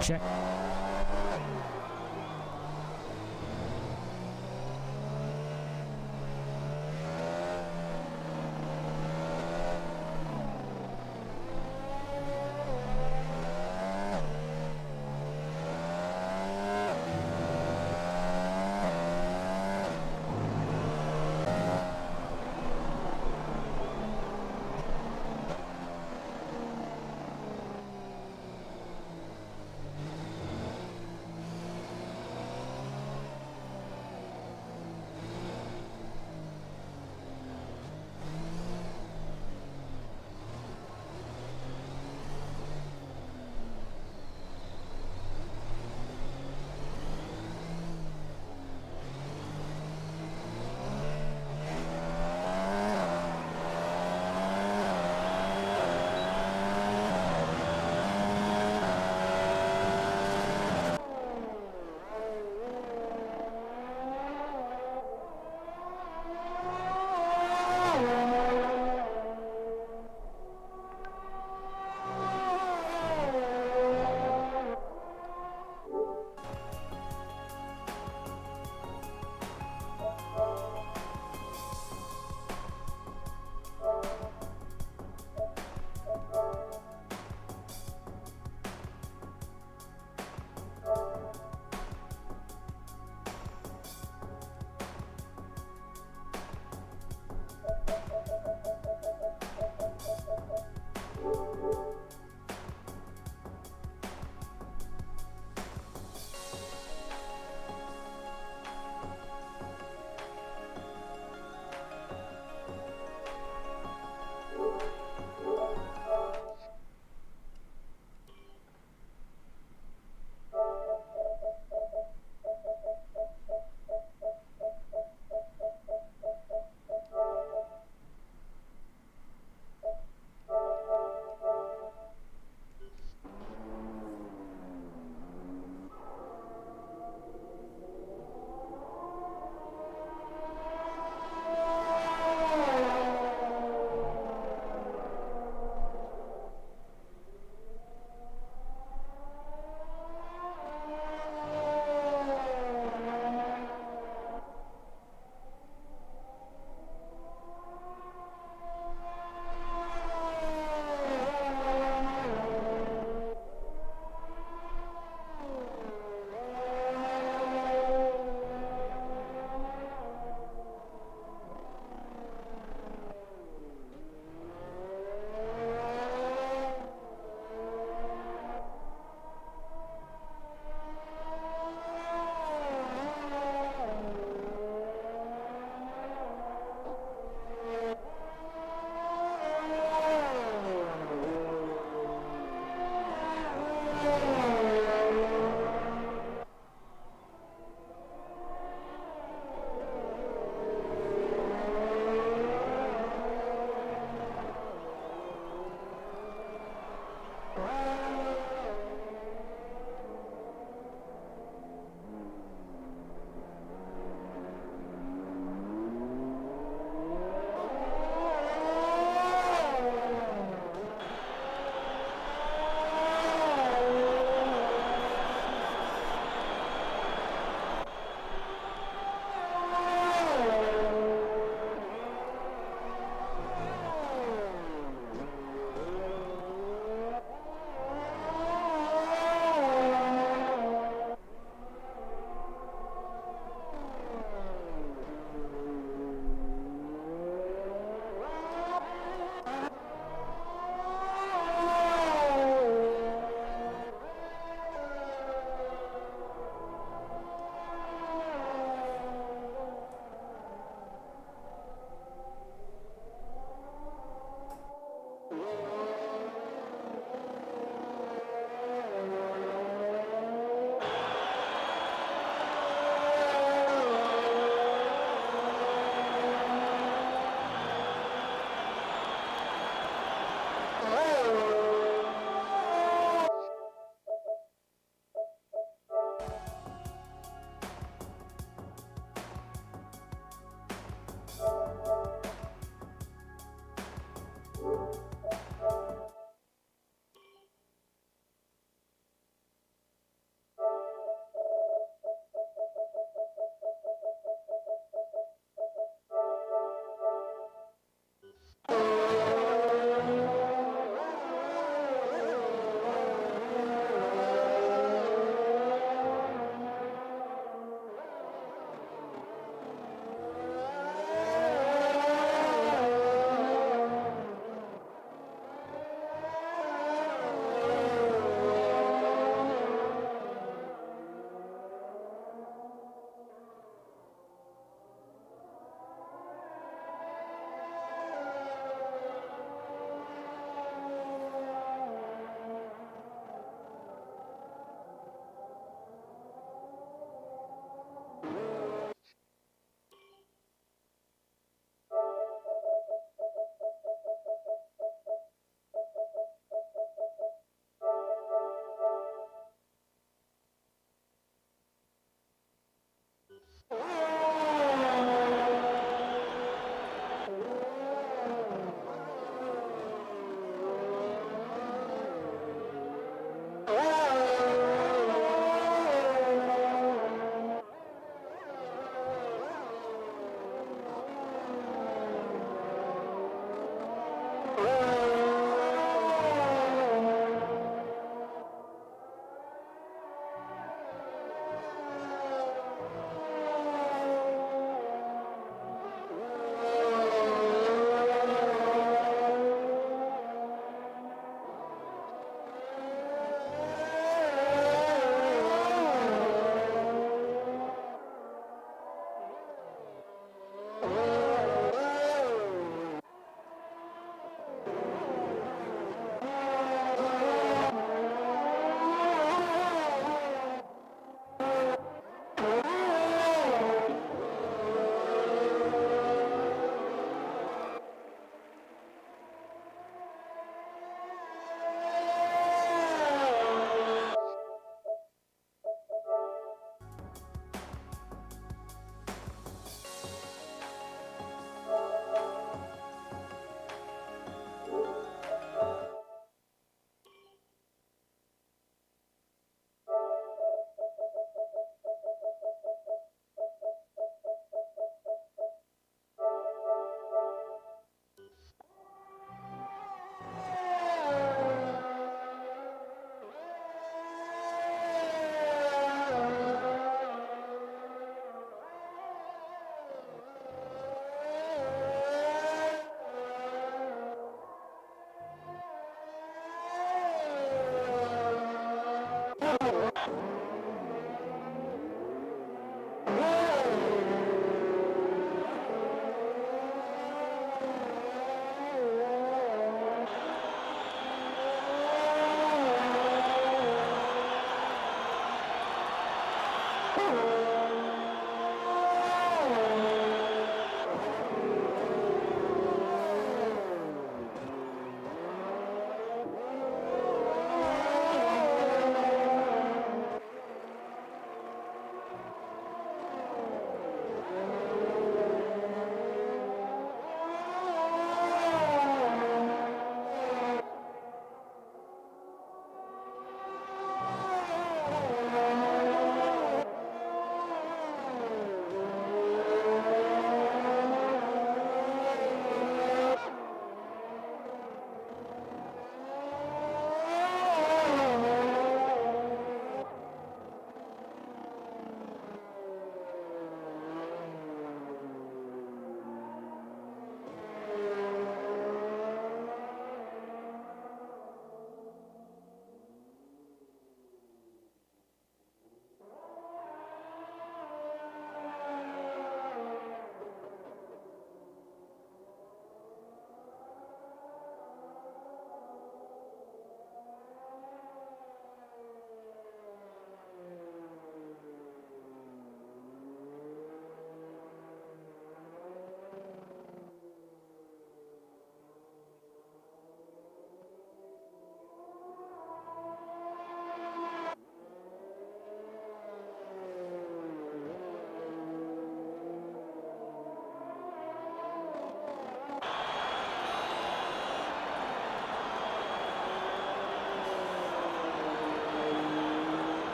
Check.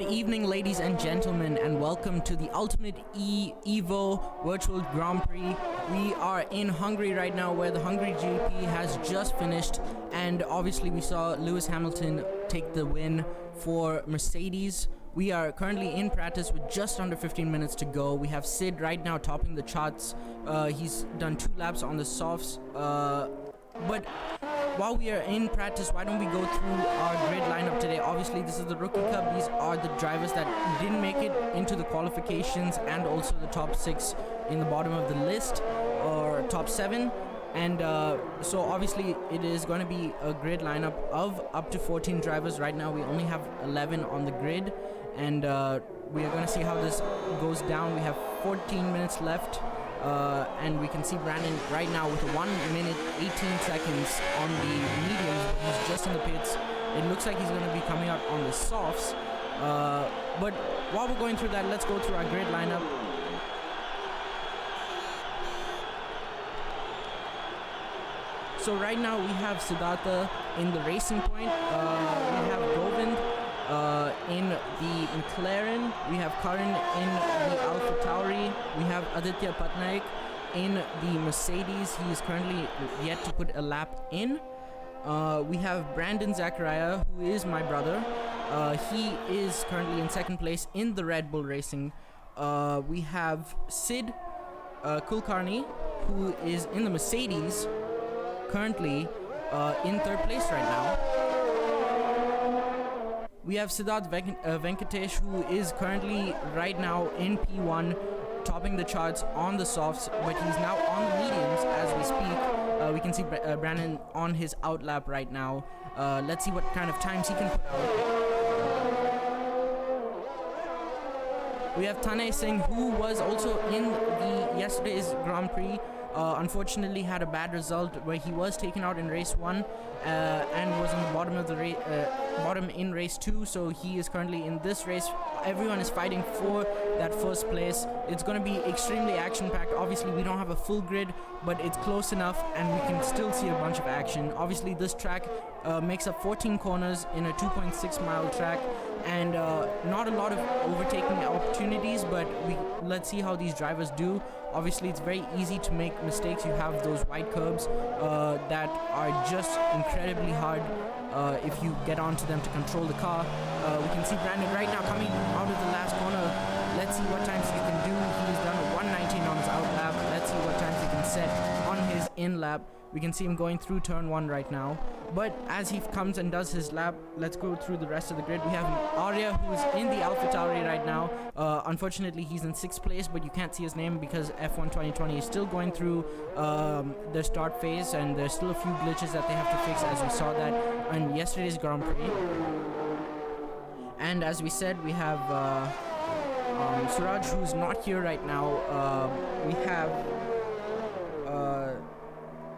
Good evening, ladies and gentlemen, and welcome to the UltimateE Evo Virtual Grand Prix. We are in Hungary right now, where the Hungary GP has just finished, and obviously we saw Lewis Hamilton take the win for Mercedes. We are currently in practice with just under 15 minutes to go. We have Sid right now topping the charts. He's done 2 laps on the softs, but while we are in practice, why don't we go through our grid lineup today? Obviously, this is the Rookie Cup. These are the drivers that didn't make it into the qualifications and also the top 6 in the bottom of the list, or top 7. And so obviously it is going to be a grid lineup of up to 14 drivers. Right now we only have 11 on the grid, and we are going to see how this goes down. We have 14 minutes left. And we can see Brandon right now with 1 minute 18 seconds on the mediums. He's just in the pits. It looks like he's going to be coming out on the softs. But while we're going through that, let's go through our grid lineup. So right now we have Siddhartha in the Racing Point. We have Govind in the Mclaren. We have Karan in the Alfa Tauri. We have Aditya in the Mercedes. He is currently yet to put a lap in. We have Brandon Zachariah, who is my brother. He is currently in second place in the Red Bull Racing. We have Sid Kulkarni, who is in the Mercedes, currently in third place right now. We have Siddharth Venkatesh, who is currently right now in P1, topping the charts on the softs, but he's now on the mediums as we speak. We can see Brandon on his out lap right now. Let's see what kind of times he can put out. We have Tanay Singh, who was also in the yesterday's Grand Prix. Unfortunately had a bad result where he was taken out in race 1 and was on the bottom of the bottom in race 2, so he is currently in this race. Everyone is fighting for that first place. It's going to be extremely action-packed. Obviously we don't have a full grid, but it's close enough and we can still see a bunch of action. Obviously this track makes up 14 corners in a 2.6 mile track, and not a lot of overtaking opportunities, but let's see how these drivers do. Obviously it's very easy to make mistakes. You have those wide curbs that are just incredibly hard if you get onto them to control the car. We can see Brandon right now coming out of the last corner. Let's see what times he can do. He's done a 119 on his out lap. Let's see what times he can set on his in lap. We can see him going through turn 1 right now. But as he comes and does his lap, let's go through the rest of the grid. We have Aarya, who's in the Alfa Tauri right now. Unfortunately, he's in 6th place, but you can't see his name because F1 2020 is still going through their start phase, and there's still a few glitches that they have to fix, as we saw that on yesterday's Grand Prix. And as we said, we have Suraj, who's not here right now. We have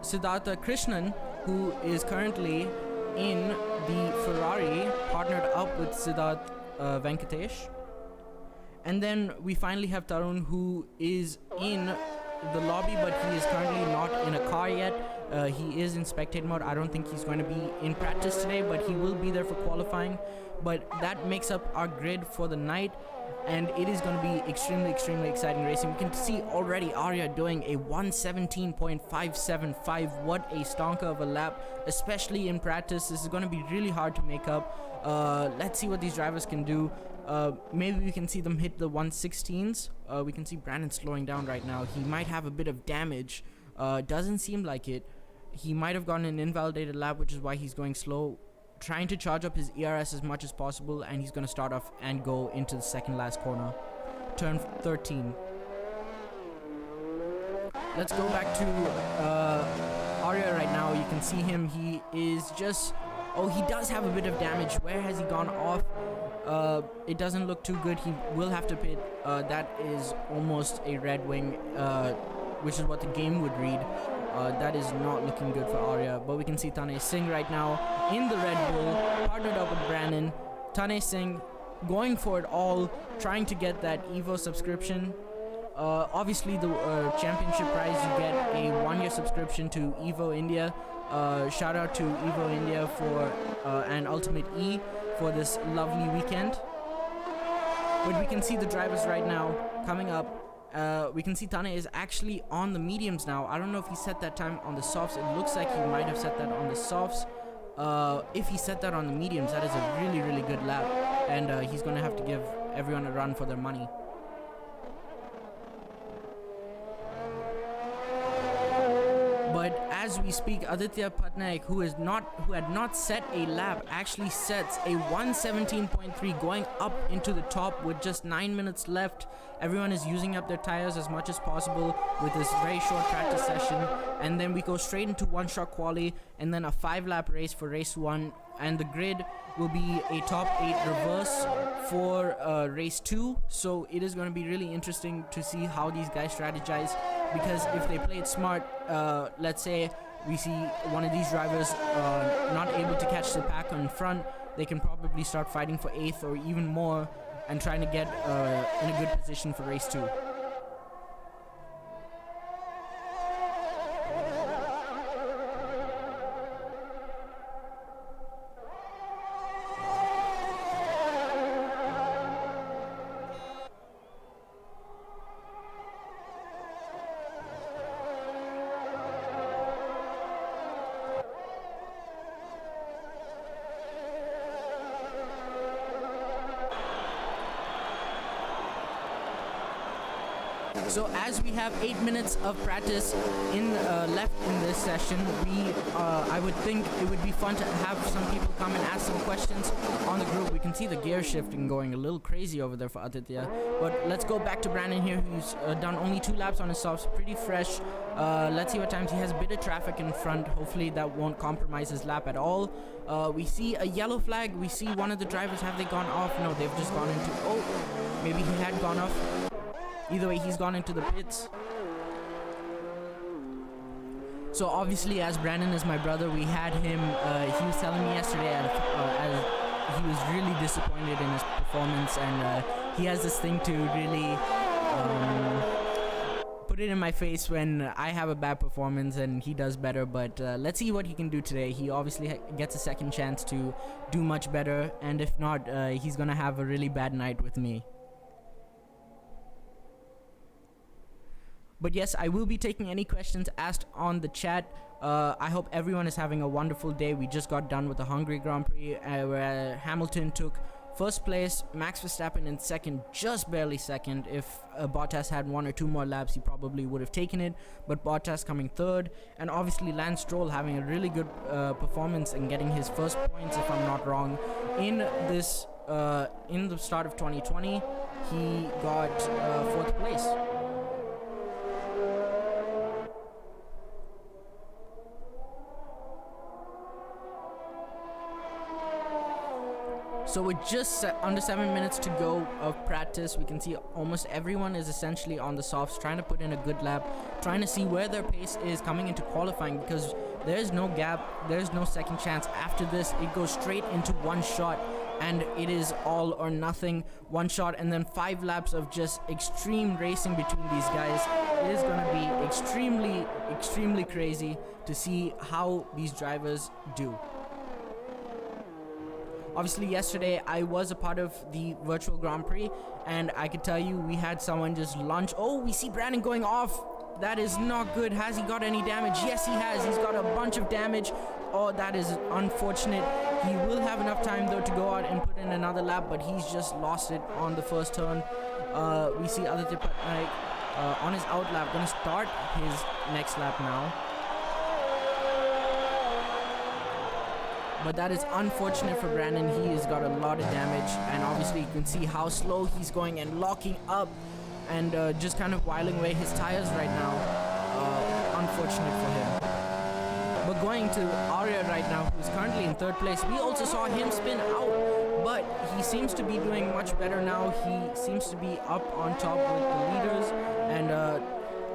Siddhartha Krishnan, who is currently in the Ferrari, partnered up with Siddharth Venkatesh. And then we finally have Tarun, who is in the lobby, but he is currently not in a car yet. He is in spectate mode. I don't think he's going to be in practice today, but he will be there for qualifying. But that makes up our grid for the night, and it is going to be extremely exciting racing. We can see already Aarya doing a 117.575. What a stonker of a lap, especially in practice. This is going to be really hard to make up. Let's see what these drivers can do. Maybe we can see them hit the 116s. We can see Brandon slowing down right now. He might have a bit of damage. Doesn't seem like it. He might have gotten an invalidated lap, which is why he's going slow, trying to charge up his ERS as much as possible, and he's going to start off and go into the second last corner, turn 13. Let's go back to Aarya right now. You can see him. He is just... Oh, he does have a bit of damage. Where has he gone off? It doesn't look too good. He will have to pit. That is almost a red wing, which is what the game would read. That is not looking good for Aarya. But we can see Tanay Singh right now in the Red Bull, partnered up with Brandon. Tanay Singh going for it all, trying to get that Evo subscription. Obviously the championship prize, you get a 1-year subscription to Evo India. Shout out to Evo India for and UltimateE for this lovely weekend. But we can see the drivers right now coming up. We can see Tanay is actually on the mediums now. I don't know if he set that time on the softs. It looks like he might have set that on the softs. If he set that on the mediums, that is a really, really good lap. And he's going to have to give everyone a run for their money. But as we speak, Aditya P, who had not set a lap, actually sets a 117.3 going up into the top with just 9 minutes left. Everyone is using up their tires as much as possible with this very short practice session. And then we go straight into one-shot quali and then a 5-lap race for race 1. And the grid will be a top 8 reverse for race 2. So it is going to be really interesting to see how these guys strategize. Because if they play it smart, let's say we see one of these drivers not able to catch the pack in front, they can probably start fighting for 8th or even more and trying to get in a good position for race 2. So as we have 8 minutes of practice left in this session, I would think it would be fun to have some people come and ask some questions on the group. We can see the gear shifting going a little crazy over there for Aditya. But let's go back to Brandon here, who's done only 2 laps on his softs, pretty fresh. Let's see what times he has. A bit of traffic in front. Hopefully that won't compromise his lap at all. We see a yellow flag. We see one of the drivers. Have they gone off? No, they've just gone into... Oh, maybe he had gone off. Either way, he's gone into the pits. So obviously, as Brandon is my brother, we had him, he was telling me yesterday as he was really disappointed in his performance, and he has this thing to really put it in my face when I have a bad performance and he does better. But let's see what he can do today. He obviously gets a second chance to do much better, and if not, he's gonna have a really bad night with me. But yes, I will be taking any questions asked on the chat. I hope everyone is having a wonderful day. We just got done with the Hungary Grand Prix where Hamilton took first place, Max Verstappen in second, just barely second. If Bottas had 1 or 2 more laps, he probably would have taken it. But Bottas coming third, and obviously Lance Stroll having a really good performance and getting his first points, if I'm not wrong, in this in the start of 2020. He got 4th place. So with just under 7 minutes to go of practice, we can see almost everyone is essentially on the softs, trying to put in a good lap, trying to see where their pace is coming into qualifying, because there's no gap, there's no second chance. After this, it goes straight into one shot, and it is all or nothing. One shot and then 5 laps of just extreme racing between these guys. It is going to be extremely, extremely crazy to see how these drivers do. Obviously, yesterday I was a part of the virtual Grand Prix, and I could tell you we had someone just launch. Oh, we see Brandon going off. That is not good. Has he got any damage? Yes, he has. He's got a bunch of damage. Oh, that is unfortunate. He will have enough time though to go out and put in another lap, but he's just lost it on the first turn. We see Aditya P on his out lap, going to start his next lap now. But that is unfortunate for Brandon. He has got a lot of damage, and obviously you can see how slow he's going and locking up and just kind of whiling away his tires right now. Unfortunate for him. But going to Aarya right now, who's currently in 3rd place. We also saw him spin out, but he seems to be doing much better now. He seems to be up on top with the leaders, and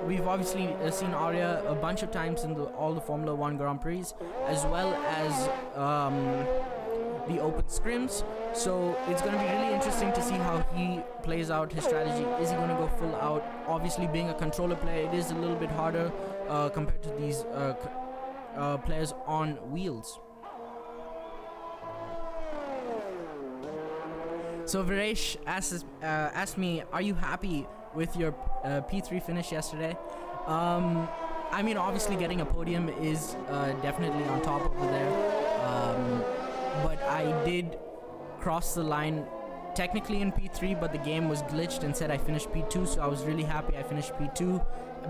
we've obviously seen Aarya a bunch of times in all the Formula 1 Grand Prix, as well as the open scrims. So it's going to be really interesting to see how he plays out his strategy. Is he going to go full out? Obviously, being a controller player, it is a little bit harder compared to these players on wheels. So Viresh asked me, are you happy with your P3 finish yesterday? I mean, obviously getting a podium is definitely on top over there. But I did cross the line technically in P3, but the game was glitched and said I finished P2, so I was really happy I finished P2.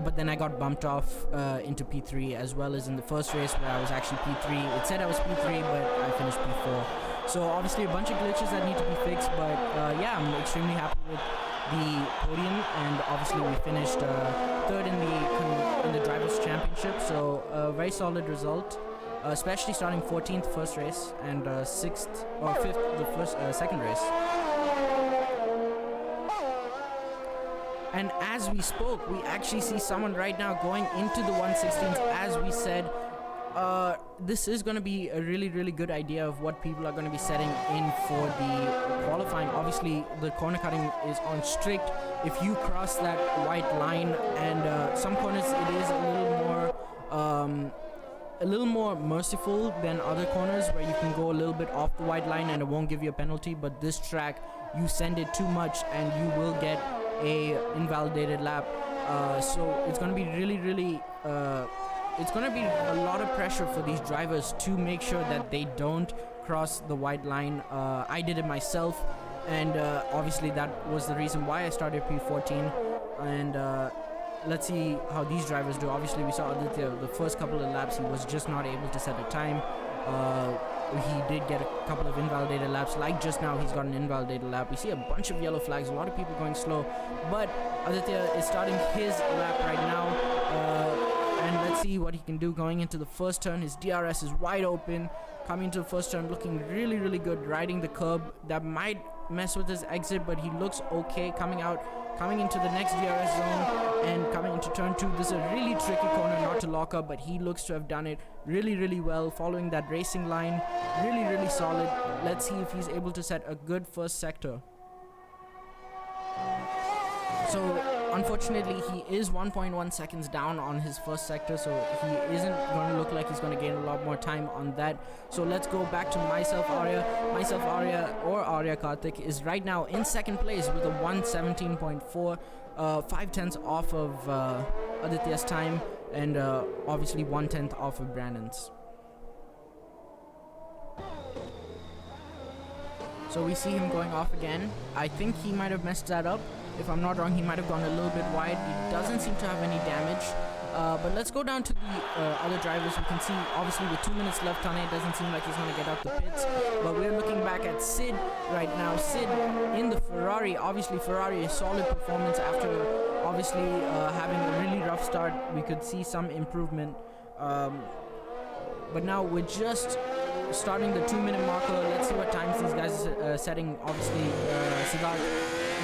But then I got bumped off into P3, as well as in the first race where I was actually P3. It said I was P3, but I finished P4. So obviously a bunch of glitches that need to be fixed, but yeah, I'm extremely happy with the podium, and obviously we finished third in the Drivers' Championship, so a very solid result, especially starting 14th first race and 6th or 5th the second race. And as we spoke, we actually see someone right now going into the 116s. As we said, this is going to be a really, really good idea of what people are going to be setting in for the qualifying. Obviously, the corner cutting is on strict. If you cross that white line, and some corners it is a little more merciful than other corners where you can go a little bit off the white line and it won't give you a penalty. But this track, you send it too much and you will get a invalidated lap. So it's going to be really it's going to be a lot of pressure for these drivers to make sure that they don't cross the white line. I did it myself, and obviously that was the reason why I started P14. And let's see how these drivers do. Obviously we saw Aditya, the first couple of laps he was just not able to set a time. He did get a couple of invalidated laps, like just now he's got an invalidated lap. We see a bunch of yellow flags, a lot of people going slow, but Aditya is starting his lap right now. And let's see what he can do going into the first turn. His DRS is wide open, coming into the first turn looking really good, riding the curb. That might mess with his exit, but he looks okay coming into the next DRS zone and coming into turn 2. This is a really tricky corner not to lock up, but he looks to have done it really well, following that racing line. Really solid. Let's see if he's able to set a good first sector. So unfortunately he is 1.1 seconds down on his first sector, so he isn't going to look like he's going to gain a lot more time on that. So let's go back to myself Aarya. Aarya Karthik is right now in second place with a 1:17.4, 5/10 off of Aditya's time, and obviously 1/10 off of Brandon's. So we see him going off again. I think he might have messed that up. If I'm not wrong, he might have gone a little bit wide. He doesn't seem to have any damage. But let's go down to the other drivers. We can see, obviously, with 2 minutes left, Tanay doesn't seem like he's going to get out the pits. But we're looking back at Sid right now. Sid in the Ferrari. Obviously, Ferrari, a solid performance after, obviously, having a really rough start. We could see some improvement. But now we're just starting the 2 minute marker. Let's see what times these guys are setting. Obviously, Siddharth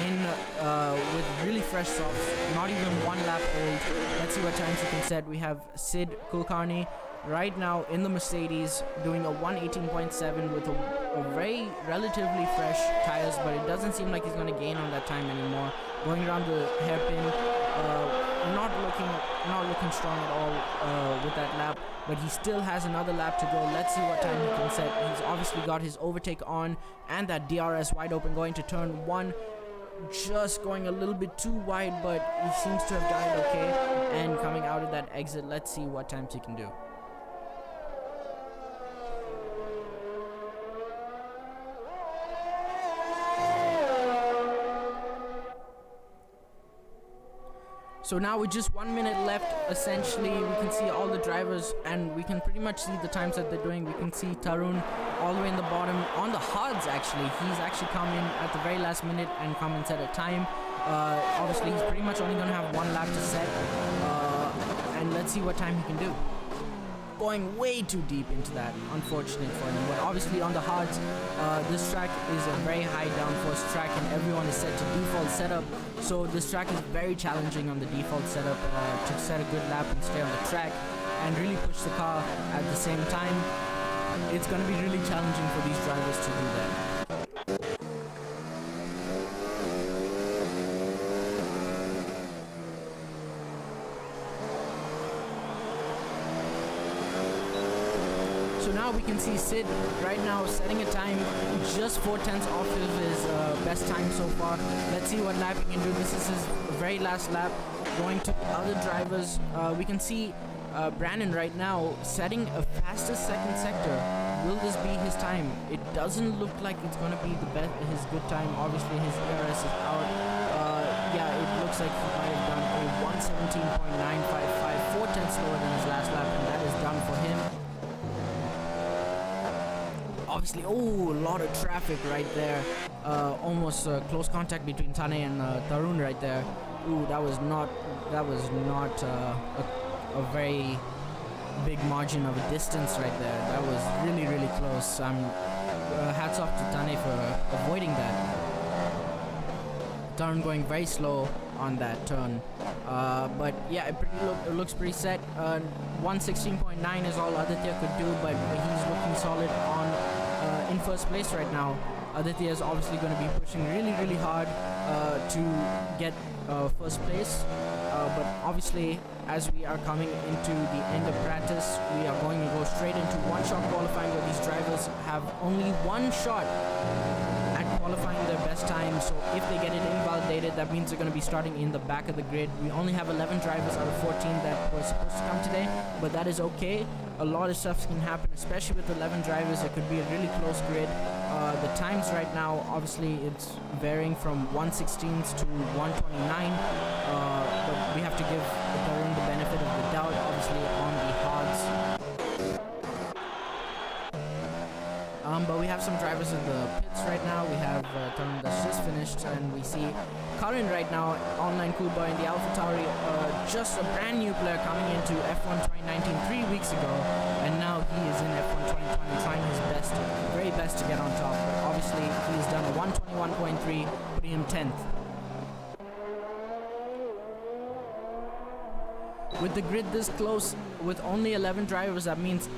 in with really fresh softs, not even 1 lap old. Let's see what times he can set. We have Sid Kulkarni right now in the Mercedes doing a 1:18.7 with a very relatively fresh tires, but it doesn't seem like he's going to gain on that time anymore. Going around the hairpin, not looking strong at all with that lap, but he still has another lap to go. Let's see what time he can set. He's obviously got his overtake on and that DRS wide open going to turn 1. Just going a little bit too wide, but he seems to have done it okay. And coming out of that exit, let's see what times he can do. So now with just 1 minute left, essentially, we can see all the drivers and we can pretty much see the times that they're doing. We can see Tarun all the way in the bottom on the hards actually. He's actually come in at the very last minute and come and set a time. Obviously, he's pretty much only going to have 1 lap to set. And let's see what time he can do. Going way too deep into that, unfortunate for him. But obviously on the hards, this track is a very high downforce track and everyone is set to default setup. So this track is very challenging on the default setup to set a good lap and stay on the track and really push the car at the same time. It's going to be really challenging for these drivers to do that. So now we can see Sid right now setting a time just 4/10 off of his best time so far. Let's see what lap he can do. This is his very last lap. Going to other drivers, we can see Brandon right now setting a fastest second sector. Will this be his time? It doesn't look like it's going to be his good time. Obviously his ERS is out. Yeah, it looks like he might have done a 117.955, 4/10 slower than his last lap, and that is done for him. Obviously, oh, a lot of traffic right there. Almost close contact between Tanay and Tarun right there. Ooh, that was not a very big margin of a distance right there. That was really, really close. Hats off to Tanay for avoiding that. Tarun going very slow on that turn. But yeah, it looks pretty set. 116.9 is all Aditya could do, but he's looking solid on in first place right now. Aditya is obviously going to be pushing really, really hard to get first place. But obviously, as we are coming into the end of practice, we are going to go straight into one-shot qualifying, where these drivers have only one shot at qualifying their best time. So if they get it invalidated, that means they're going to be starting in the back of the grid. We only have 11 drivers out of 14 that were supposed to come today, but that is okay. A lot of stuff can happen, especially with 11 drivers. It could be a really close grid. The times right now, obviously, it's varying from 1/16 to 1:29, but we have to give Tarun the benefit of the doubt, obviously, on the hards. But we have some drivers in the pits right now. We have Tarun that's just finished, and we see Karan right now, online cool boy in the Alfa Tauri, just a brand new player coming into F1 2019 3 weeks ago, and now he is in F1 2020 trying his best, very best to get on top. But obviously, he's done a 121.3, putting him 10th. With the grid this close, with only 11 drivers, that means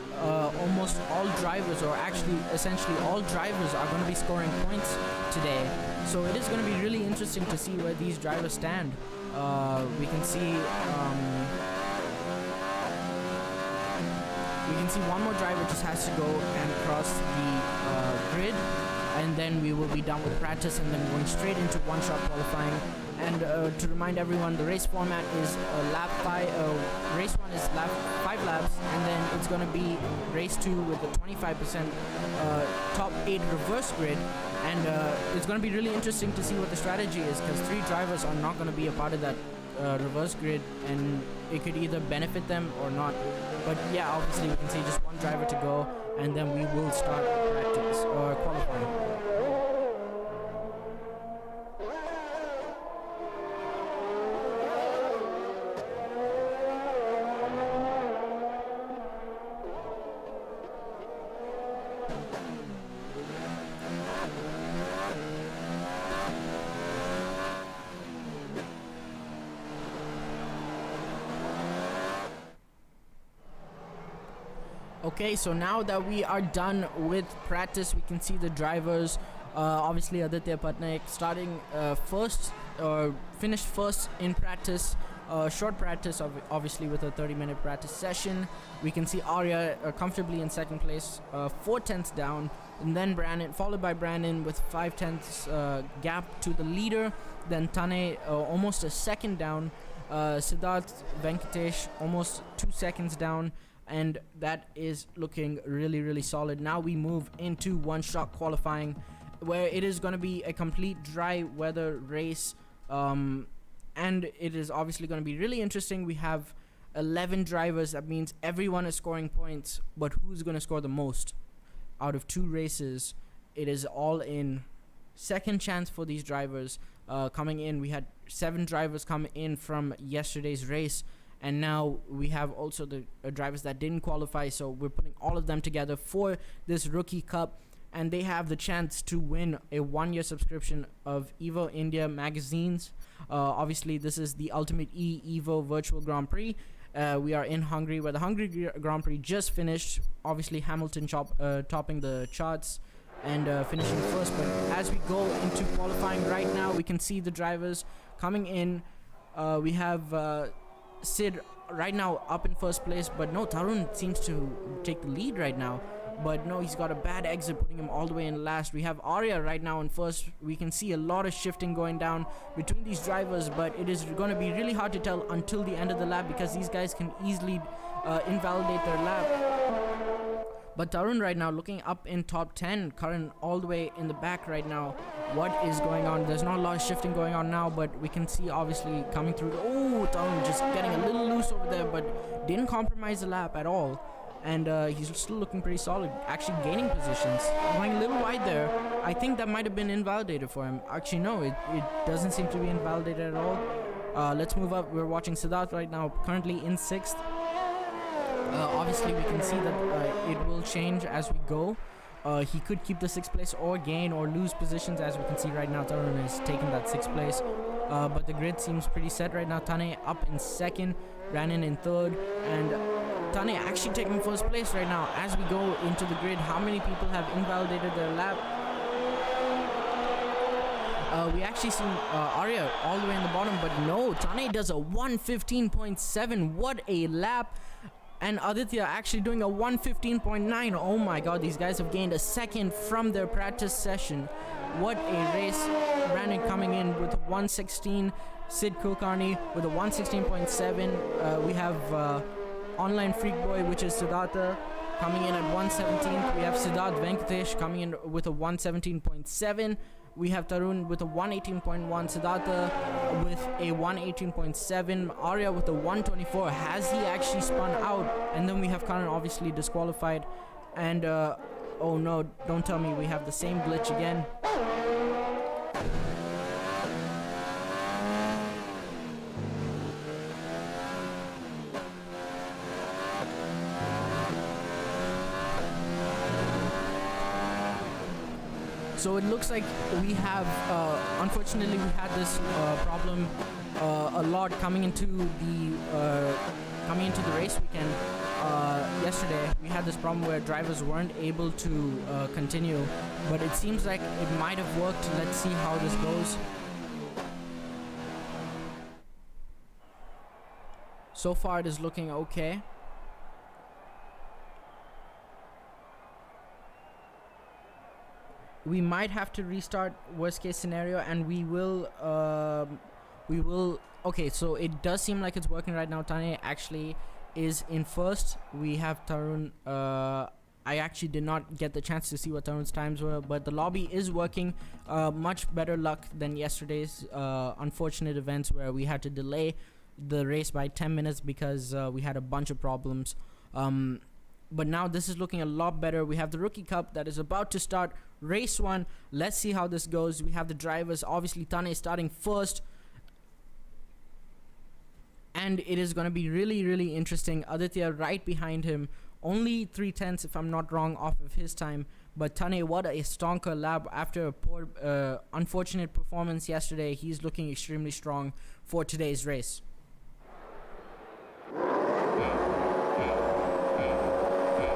almost all drivers, or actually essentially all drivers, are going to be scoring points today. So it is going to be really interesting to see where these drivers stand. We can see one more driver just has to go and cross the grid, and then we will be done with practice and then going straight into one-shot qualifying. And to remind everyone, the race format is lap 5. Race 1 is 5 laps, and then it's going to be race 2 with a 25% top 8 reverse grid. And it's going to be really interesting to see what the strategy is, because 3 drivers are not going to be a part of that reverse grid, and it could either benefit them or not. But yeah, obviously we can see just one driver to go, and then we will start practice or qualifying. Okay, so now that we are done with practice, we can see the drivers. Obviously, Aditya Patnaik starting first, or finished first in practice. Short practice, obviously, with a 30-minute practice session. We can see Aarya comfortably in second place, 4/10 down, and then Brandon, followed by Brandon with 5/10 gap to the leader. Then Tanay almost a second down. Siddharth Venkatesh almost 2 seconds down. And that is looking really, really solid. Now we move into one-shot qualifying, where it is going to be a complete dry weather race. And it is obviously going to be really interesting. We have 11 drivers. That means everyone is scoring points. But who's going to score the most? Out of 2 races, it is all in. Second chance for these drivers coming in. We had 7 drivers come in from yesterday's race. And now we have also the drivers that didn't qualify, so we're putting all of them together for this Rookie Cup, and they have the chance to win a 1-year subscription of Evo India magazines. Obviously, this is the UltimateE Evo Virtual Grand Prix. We are in Hungary, where the Hungary Grand Prix just finished. Obviously, Hamilton topping the charts and finishing first. But as we go into qualifying right now, we can see the drivers coming in. We have Sid right now up in first place, but no, Tarun seems to take the lead right now. but no, he's got a bad exit, putting him all the way in last. We have Aarya right now in first. We can see a lot of shifting going down between these drivers, but it is going to be really hard to tell until the end of the lap, because these guys can easily invalidate their lap. But Tarun right now looking up in top 10, Karan all the way in the back right now. What is going on? There's not a lot of shifting going on now, but we can see obviously coming through. Oh, Tarun just getting a little loose over there, but didn't compromise the lap at all. And he's still looking pretty solid, actually gaining positions. Going a little wide there. I think that might have been invalidated for him. Actually, no, it doesn't seem to be invalidated at all. Let's move up. We're watching Siddharth right now, currently in 6th. Obviously, we can see that it will change as we go. He could keep the 6th place or gain or lose positions, as we can see right now. Tarun is taking that 6th place. But the grid seems pretty set right now. Tanay up in 2nd, Brandon in 3rd, and Tanay actually taking 1st place right now. As we go into the grid, how many people have invalidated their lap? We actually see Aarya all the way in the bottom, but no, Tanay does a 1:15.7. What a lap! And Aditya actually doing a 1:15.9. Oh my god, these guys have gained a second from their practice session. What a race. Brandon coming in with 1:16. Sid Kulkarni with a 1:16.7. We have Online Freak Boy, which is Siddhartha, coming in at 1:17. We have Siddharth Venkatesh coming in with a 1:17.7. We have Tarun with a 1:18.1, Siddhartha with a 1:18.7, Aarya with a 1:24. Has he actually spun out? And then we have Karnav obviously disqualified. And oh no, don't tell me we have the same glitch again. So it looks like we have, unfortunately, we had this problem a lot coming into the race weekend. Yesterday, we had this problem where drivers weren't able to continue, but it seems like it might have worked. Let's see how this goes. So far, it is looking okay. We might have to restart worst case scenario, and we will okay, so it does seem like it's working right now. Tanay actually is in 1st. We have Tarun. I actually did not get the chance to see what Tarun's times were, but the lobby is working. Much better luck than yesterday's unfortunate events where we had to delay the race by 10 minutes because we had a bunch of problems. But now this is looking a lot better. We have the Rookie Cup that is about to start. Race 1. Let's see how this goes. We have the drivers. Obviously, Tanay starting 1st. And it is going to be really, really interesting. Aditya right behind him. Only 3/10, if I'm not wrong, off of his time. But Tanay, what a stonker lap after a poor, unfortunate performance yesterday. He's looking extremely strong for today's race.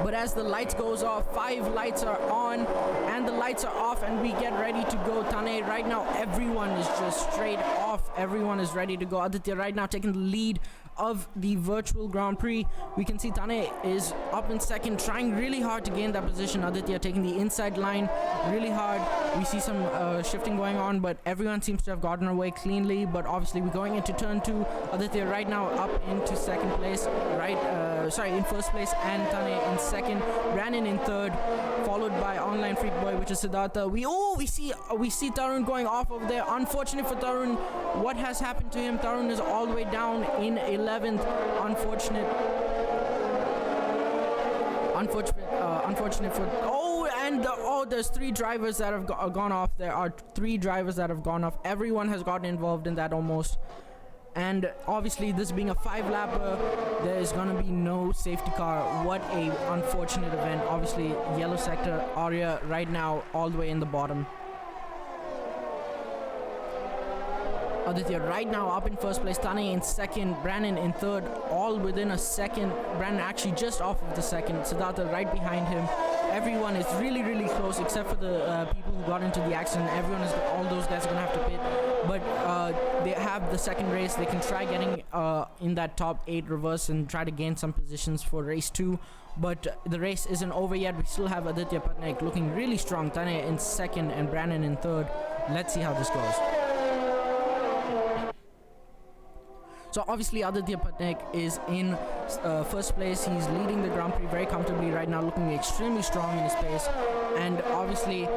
But as the lights goes off, 5 lights are on and the lights are off, and we get ready to go. Tanay right now, everyone is just straight off. Everyone is ready to go. Aditya right now taking the lead of the virtual Grand Prix. We can see Tanay is up in 2nd, trying really hard to gain that position. Aditya taking the inside line really hard. We see some shifting going on, but everyone seems to have gotten away cleanly. But obviously we're going into turn 2. Aditya right now up into 2nd place, in 1st place, and Tanay in 2nd, Brandon in 3rd, followed by Online Freak Boy, which is Siddhartha. We see Tarun going off over there. Unfortunate for Tarun. What has happened to him? Tarun is all the way down in 11th. Unfortunate for there's 3 drivers that have gone off. There are 3 drivers that have gone off. Everyone has gotten involved in that almost. And obviously, this being a 5-lapper, there is going to be no safety car. What a unfortunate event. Obviously, yellow sector, Aarya right now all the way in the bottom. Aditya right now up in 1st place, Tanay in 2nd, Brandon in 3rd, all within a second. Brandon actually just off of the 2nd, Siddhartha right behind him. everyone is really, really close, except for the people who got into the accident. All those guys are gonna have to pit, but they have the second race. They can try getting in that top 8 reverse and try to gain some positions for race 2. But the race isn't over yet. We still have Aditya Patnaik looking really strong, Tanay in second and Brandon in third. Let's see how this goes. So obviously Aditya Patnaik is in first place. He's leading the Grand Prix very comfortably right now, looking extremely strong in his pace. And obviously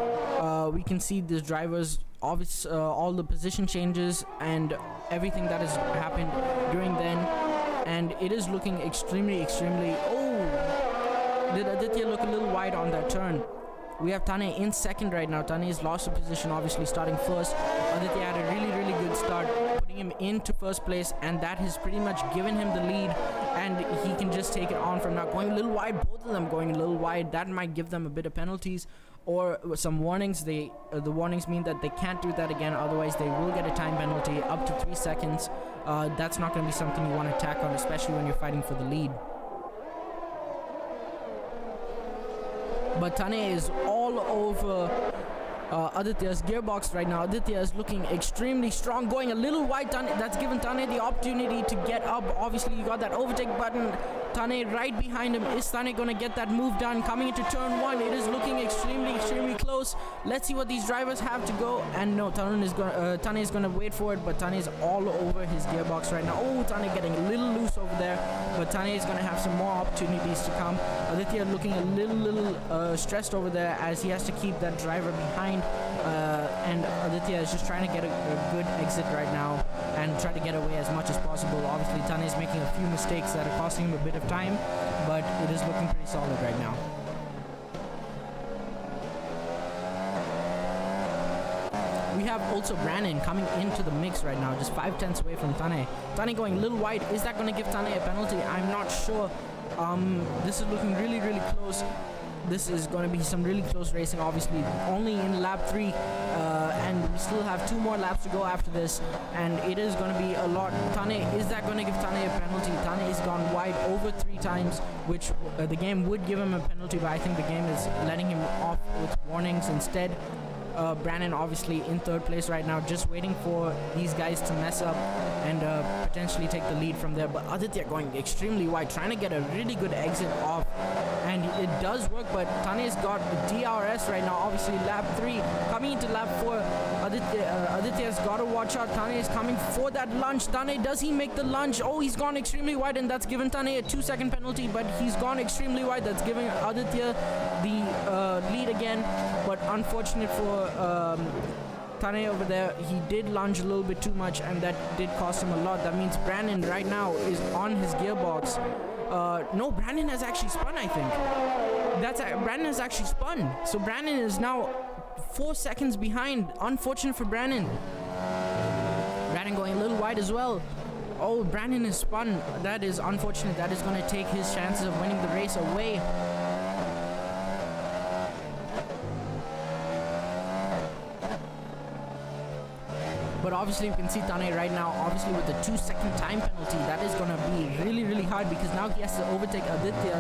we can see the drivers, all the position changes and everything that has happened during then. And it is looking extremely... Did Aditya look a little wide on that turn? We have Tanay in second right now. Tanay has lost a position, obviously starting first. Aditya had a really, really good start, putting him into first place, and that has pretty much given him the lead, and he can just take it on from now. Going a little wide, both of them going a little wide. That might give them a bit of penalties or some warnings. The warnings mean that they can't do that again, otherwise they will get a time penalty up to 3 seconds. That's not going to be something you want to tack on, especially when you're fighting for the lead. But Tanay is all over Aditya's gearbox right now. Aditya is looking extremely strong, going a little wide. That's given Tanay the opportunity to get up. Obviously, you got that overtake button. Tanay right behind him. Is Tanay going to get that move done? Coming into turn 1, it is looking extremely close. Let's see what these drivers have to go. And no, Tanay is going to wait for it, but Tanay is all over his gearbox right now. Oh, Tanay getting a little loose over there, but Tanay is going to have some more opportunities to come. Aditya looking a little stressed over there as he has to keep that driver behind. And Aditya is just trying to get a good exit right now and try to get away as much as possible. Obviously, Tanay is making a few mistakes that are costing him a bit of time, but it is looking pretty solid right now. We have also Brandon coming into the mix right now, just 5/10 away from Tanay. Tanay going a little wide. Is that going to give Tanay a penalty? I'm not sure. This is looking really close. This is going to be some really close racing, obviously. Only in lap 3, and we still have 2 more laps to go after this, and it is going to be a lot. Tanay, is that going to give Tanay a penalty? Tanay has gone wide over 3 times, which the game would give him a penalty, but I think the game is letting him off with warnings instead. Brandon obviously in third place right now, just waiting for these guys to mess up and potentially take the lead from there. But Aditya going extremely wide, trying to get a really good exit off, and it does work. But Tanay's got DRS right now, obviously lap 3. Coming into lap 4, Aditya's got to watch out. Tanay is coming for that lunge. Tanay, does he make the lunge? Oh, he's gone extremely wide, and that's given Tanay a 2-second penalty, but he's gone extremely wide. That's giving Aditya the lead again, but unfortunate for Tanay over there. He did lunge a little bit too much, and that did cost him a lot. That means Brandon right now is on his gearbox. No, Brandon has actually spun, I think. Brandon has actually spun. So Brandon is now 4 seconds behind. Unfortunate for Brandon. Brandon going a little wide as well. Oh, Brandon is spun. That is unfortunate. That is going to take his chances of winning the race away. But obviously you can see Tanay right now, obviously with the 2-second time penalty, that is going to be really hard, because now he has to overtake Aditya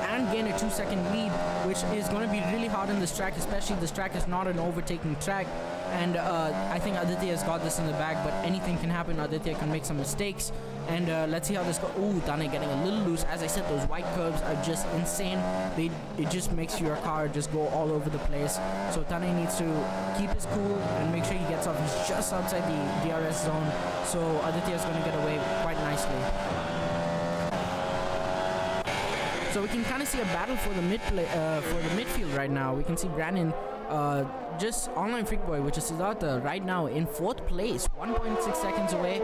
and gain a 2-second lead, which is going to be really hard in this track, especially this track is not an overtaking track. And I think Aditya has got this in the bag, but anything can happen. Aditya can make some mistakes, and let's see how this goes. Ooh, Tanay getting a little loose. As I said, those white curves are just insane. It just makes your car just go all over the place. So Tanay needs to keep his cool and make sure he gets off. He's just outside the DRS zone, so Aditya is going to get away quite nicely. So we can kind of see a battle for the midfield right now. We can see Brandon, just Online Freak Boy, which is Siddharth, right now in 4th place, 1.6 seconds away.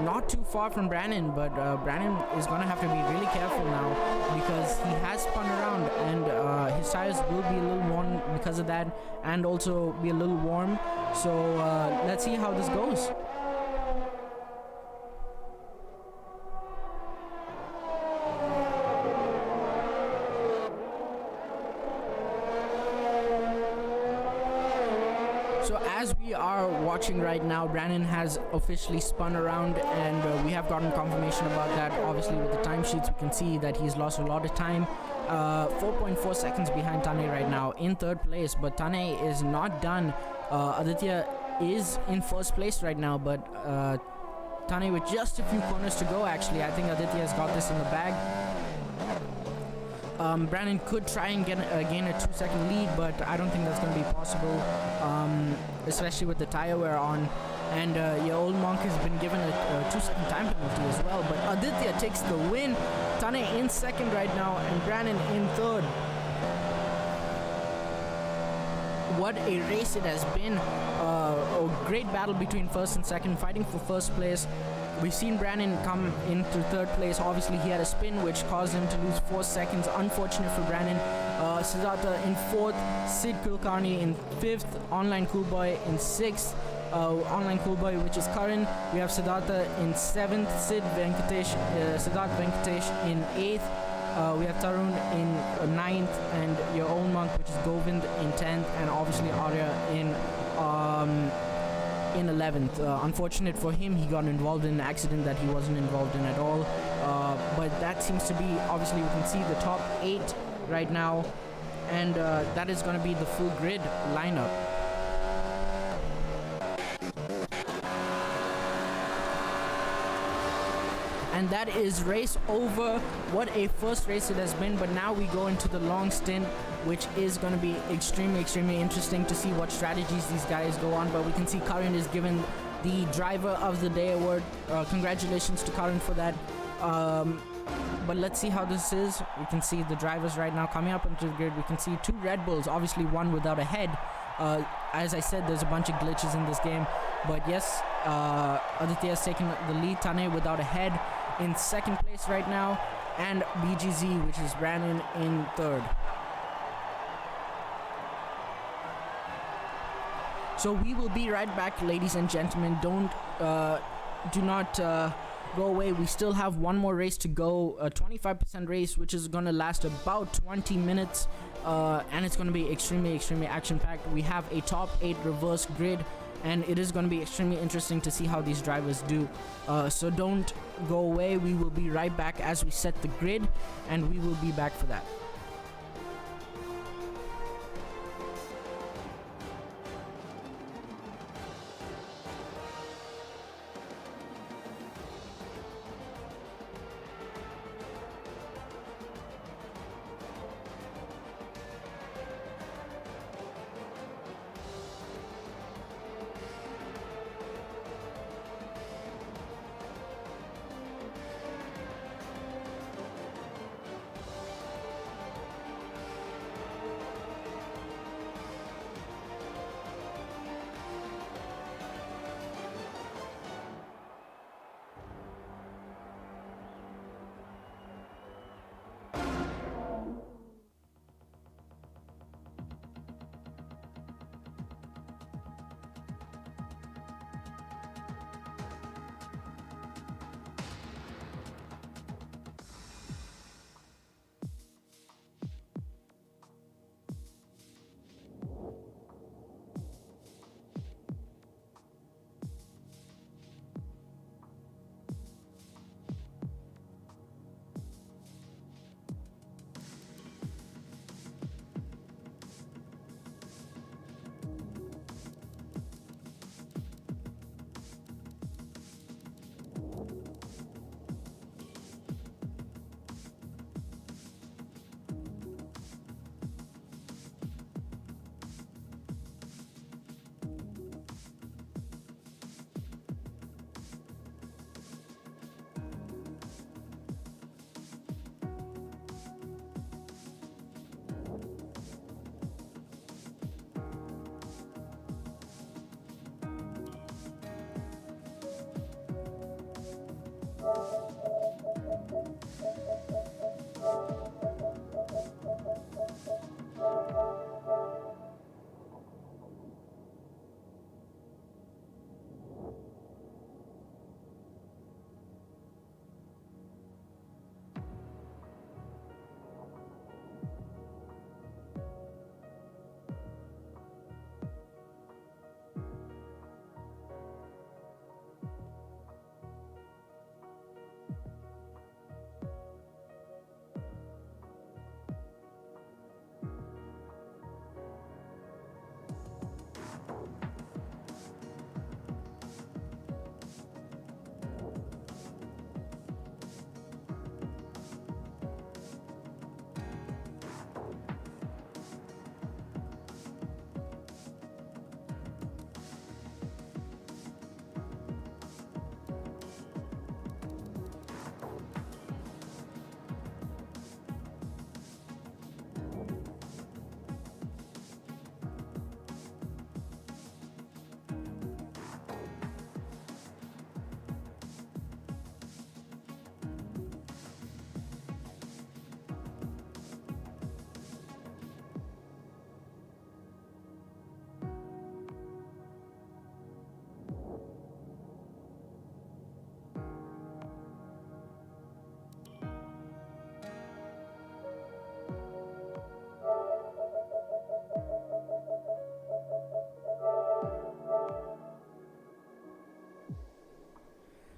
Not too far from Brandon, but Brandon is going to have to be really careful now, because he has spun around, and his tires will be a little worn because of that, and also be a little warm. So let's see how this goes. So as we are watching right now, Brandon has officially spun around, and we have gotten confirmation about that. Obviously with the timesheets we can see that he's lost a lot of time. 4.4 seconds behind Tanay right now in third place, but Tanay is not done. Aditya is in first place right now, but Tanay with just a few corners to go. Actually, I think Aditya has got this in the bag. Brandon could try and gain a 2-second lead, but I don't think that's going to be possible, especially with the tire wear on. And your old monk has been given a 2-second time penalty as well. But Aditya takes the win. Tanay in second right now, and Brandon in third. What a race it has been. A great battle between first and second, fighting for first place. We've seen Brandon come into third place. Obviously, he had a spin which caused him to lose 4 seconds. Unfortunate for Brandon. Siddharth in fourth, Sid Kulkarni in fifth, Online Coolboy in sixth. Online Coolboy, which is Karan. We have Siddhartha in seventh, Siddharth Venkatesh in eighth. We have Tarun in ninth, and your own monk, which is Govind, in 10th, and obviously Aarya in 11th. Unfortunate for him, he got involved in an accident that he wasn't involved in at all. But that seems to be, obviously we can see the top 8 right now, and that is going to be the full grid lineup. And that is race over. What a first race it has been, but now we go into the long stint, which is going to be extremely interesting to see what strategies these guys go on. But we can see Karan is given the Driver of the Day award. Congratulations to Karan for that. But let's see how this is. We can see the drivers right now coming up into the grid. We can see 2 Red Bulls, obviously one without a head. As I said, there's a bunch of glitches in this game. But yes, Aditya has taken the lead. Tanay without a head in second place right now, and BGZ, which is Brandon, in third. So we will be right back, ladies and gentlemen. Do not go away. We still have one more race to go, a 25% race, which is going to last about 20 minutes, and it's going to be extremely action-packed. We have a top 8 reverse grid, and it is going to be extremely interesting to see how these drivers do. So don't go away. We will be right back as we set the grid, and we will be back for that.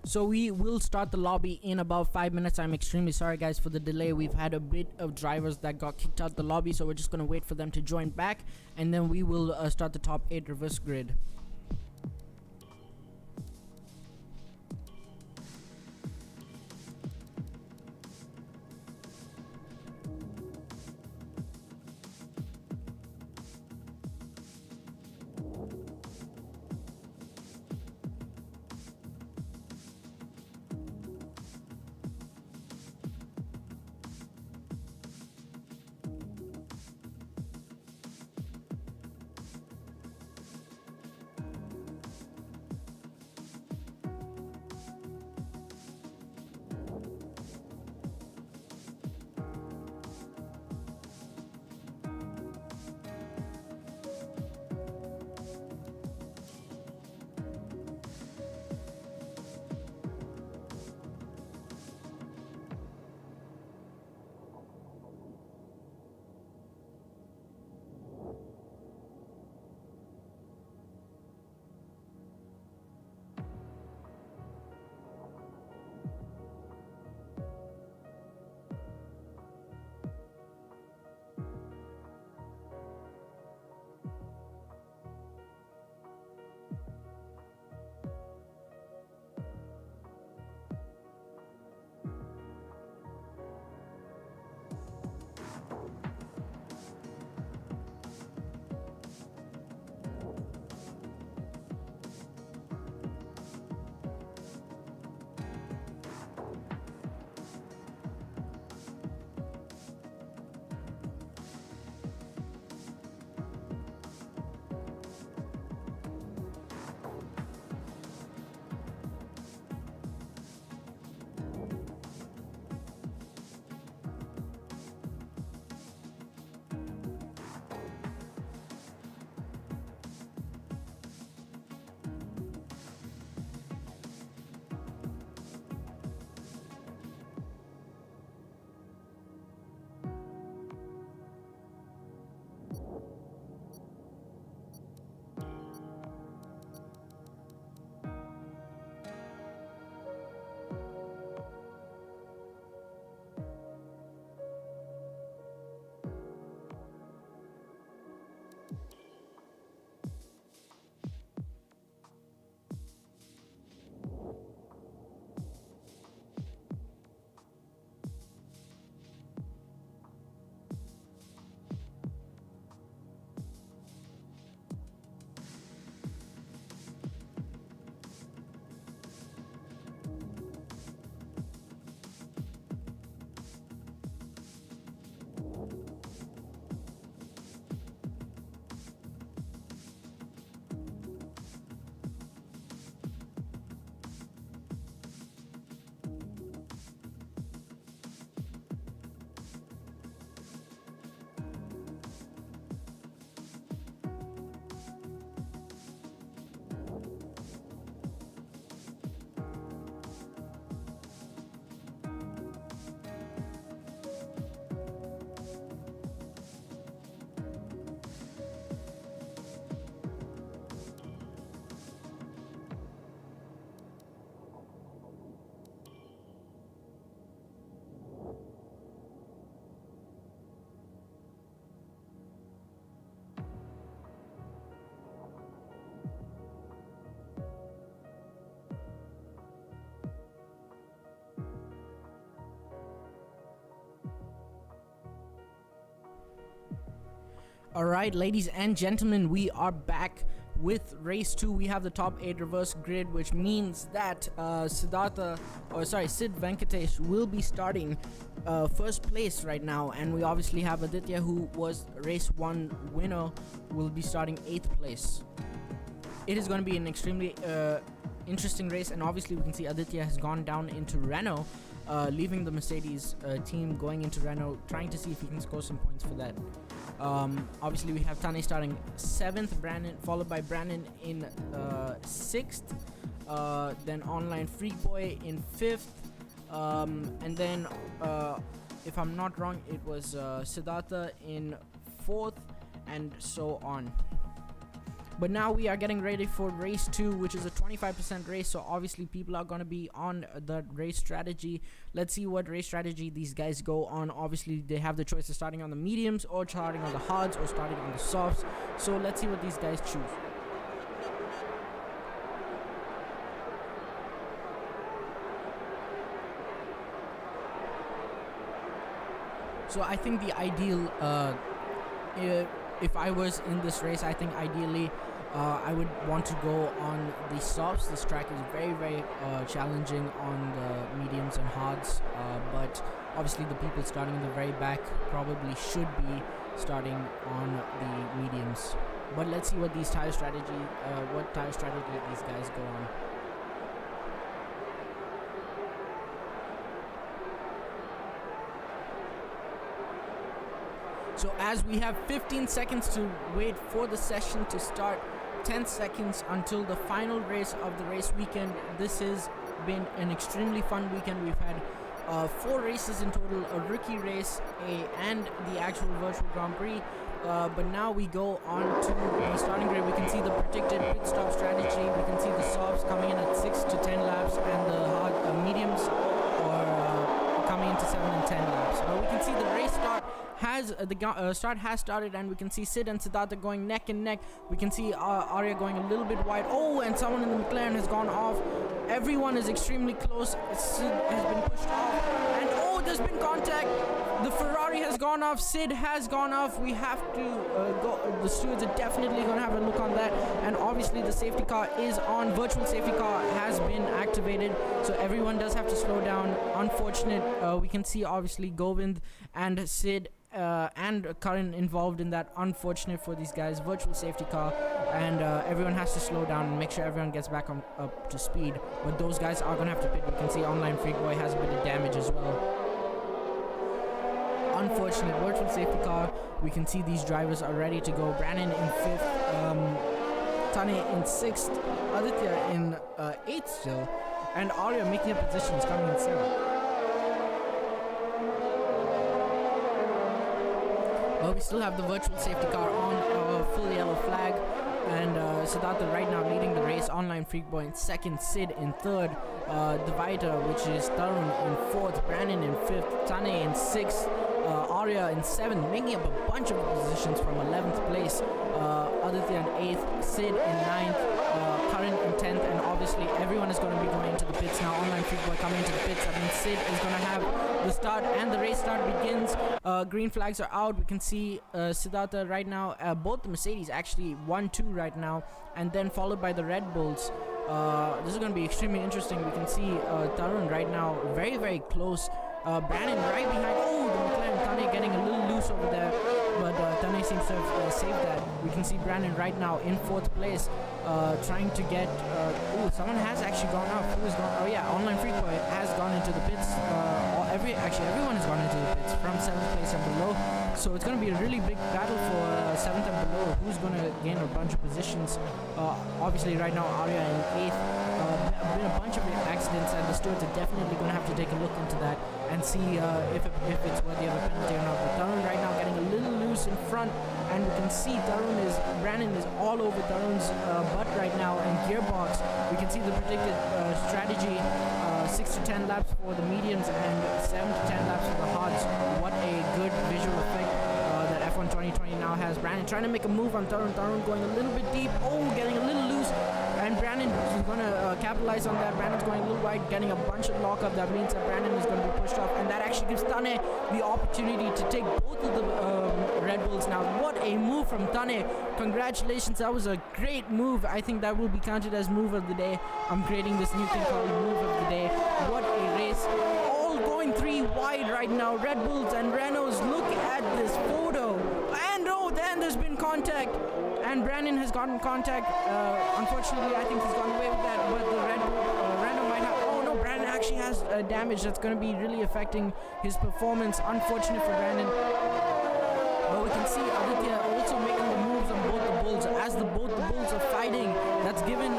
So we will start the lobby in about 5 minutes. I'm extremely sorry guys for the delay. We've had a bit of drivers that got kicked out the lobby, so we're just going to wait for them to join back, and then we will start the top 8 reverse grid. Alright, ladies and gentlemen, we are back with race 2. We have the top 8 reverse grid, which means that Sid Venkatesh will be starting first place right now, and we obviously have Aditya, who was race 1 winner, will be starting 8th place. It is going to be an extremely interesting race, and obviously we can see Aditya has gone down into Renault, leaving the Mercedes team, going into Renault, trying to see if he can score some points for that. Obviously we have Tanay starting 7th, Brandon followed by Brandon in 6th, then Online Freak Boy in 5th, and then if I'm not wrong, it was Siddhartha in 4th, and so on. But now we are getting ready for race 2, which is a 25% race, so obviously people are going to be on the race strategy. Let's see what race strategy these guys go on. Obviously they have the choice of starting on the mediums or starting on the hards or starting on the softs, so let's see what these guys choose. So I think the ideal, if I was in this race, I think ideally I would want to go on the softs. This track is very, very challenging on the mediums and hards, but obviously the people starting in the very back probably should be starting on the mediums. But let's see what these tire strategy, these guys go on. So as we have 15 seconds to wait for the session to start, 10 seconds until the final race of the race weekend. This has been an extremely fun weekend. We've had 4 races in total, a rookie race, and the actual virtual Grand Prix. But now we go on to the starting grid. We can see the predicted pit stop strategy. We can see the softs coming in at 6 to 10 laps, and the hard mediums are coming into 7 and 10 laps. But we can see the race start has started, and we can see Sid and Siddharth going neck and neck. We can see Aarya going a little bit wide. Oh, and someone in the McLaren has gone off. Everyone is extremely close. Sid has been pushed off, and oh, there's been contact. The Ferrari has gone off. Sid has gone off. We have to go. The stewards are definitely going to have a look on that. And obviously the safety car is on. Virtual safety car has been activated, so everyone does have to slow down. Unfortunate. We can see obviously Govind and Sid and Karan involved in that. Unfortunate for these guys. Virtual safety car, and everyone has to slow down and make sure everyone gets back up to speed. But those guys are going to have to pit. We can see Online Freak Boy has a bit of damage as well. Unfortunate virtual safety car. We can see these drivers are ready to go. Brandon in 5th, Tanay in 6th, Aditya in 8th still, and Arya making up positions, coming in 7th. But we still have the virtual safety car on, full yellow flag, and Siddharth right now leading the race. Online Freak Boy in 2nd, Sid in 3rd, Divider, which is Tarun in 4th, Brandon in 5th, Tanay in 6th, Aarya in 7th, making up a bunch of positions from 11th place, Aditya in 8th, Sid in 9th, Karan in 10th, and obviously everyone is going to be going into the pits now. Online Freak Boy coming into the pits. That means Sid is going to have the start, and the race start begins. Green flags are out. We can see Siddharth right now, both the Mercedes actually 1-2 right now, and then followed by the Red Bulls. This is going to be extremely interesting. We can see Tarun right now very, very close. Brandon right behind. Oh, the McLaren. Tanay getting a little loose over there, but Tanay seems to have saved that. We can see Brandon right now in 4th place, trying to get. Oh, someone has actually gone out. Who has gone? Oh yeah, Online Freak Boy has gone into the pits. Everyone has gone into the pits from 7th place and below. So it's going to be a really big battle for 7th and below. Who's going to gain a bunch of positions? Obviously, right now Aarya in 8th. Been a bunch of accidents, and the stewards are definitely going to have to take a look into that and see if it's worthy of a penalty or not. But Tarun right now getting a little loose in front, and we can see Brandon is all over Tarun's butt right now, and gearbox. We can see the predicted strategy, 6 to 10 laps for the mediums and 7 to 10 laps for the hards. What a good visual effect that F1 2020 now has. Brandon trying to make a move on Tarun. Tarun going a little bit deep. Oh, getting a little loose. And Brandon is going to capitalize on that. Brandon's going a little wide, getting a bunch of lockup. That means that Brandon is going to be pushed off, and that actually gives Tanay the opportunity to take both of the Red Bulls now. What a move from Tanay. Congratulations, that was a great move. I think that will be counted as move of the day. I'm creating this new thing called move of the day. What a race. All going 3 wide right now. Red Bulls and Renaults. Look at this photo. And oh, then there's been contact. And Brandon has gotten contact. Unfortunately, I think he's gone away with that. But the Renault might have. Oh no, Brandon actually has damage that's going to be really affecting his performance. Unfortunate for Brandon. But we can see Aditya also making the moves on both the bulls. As both the bulls are fighting, that's given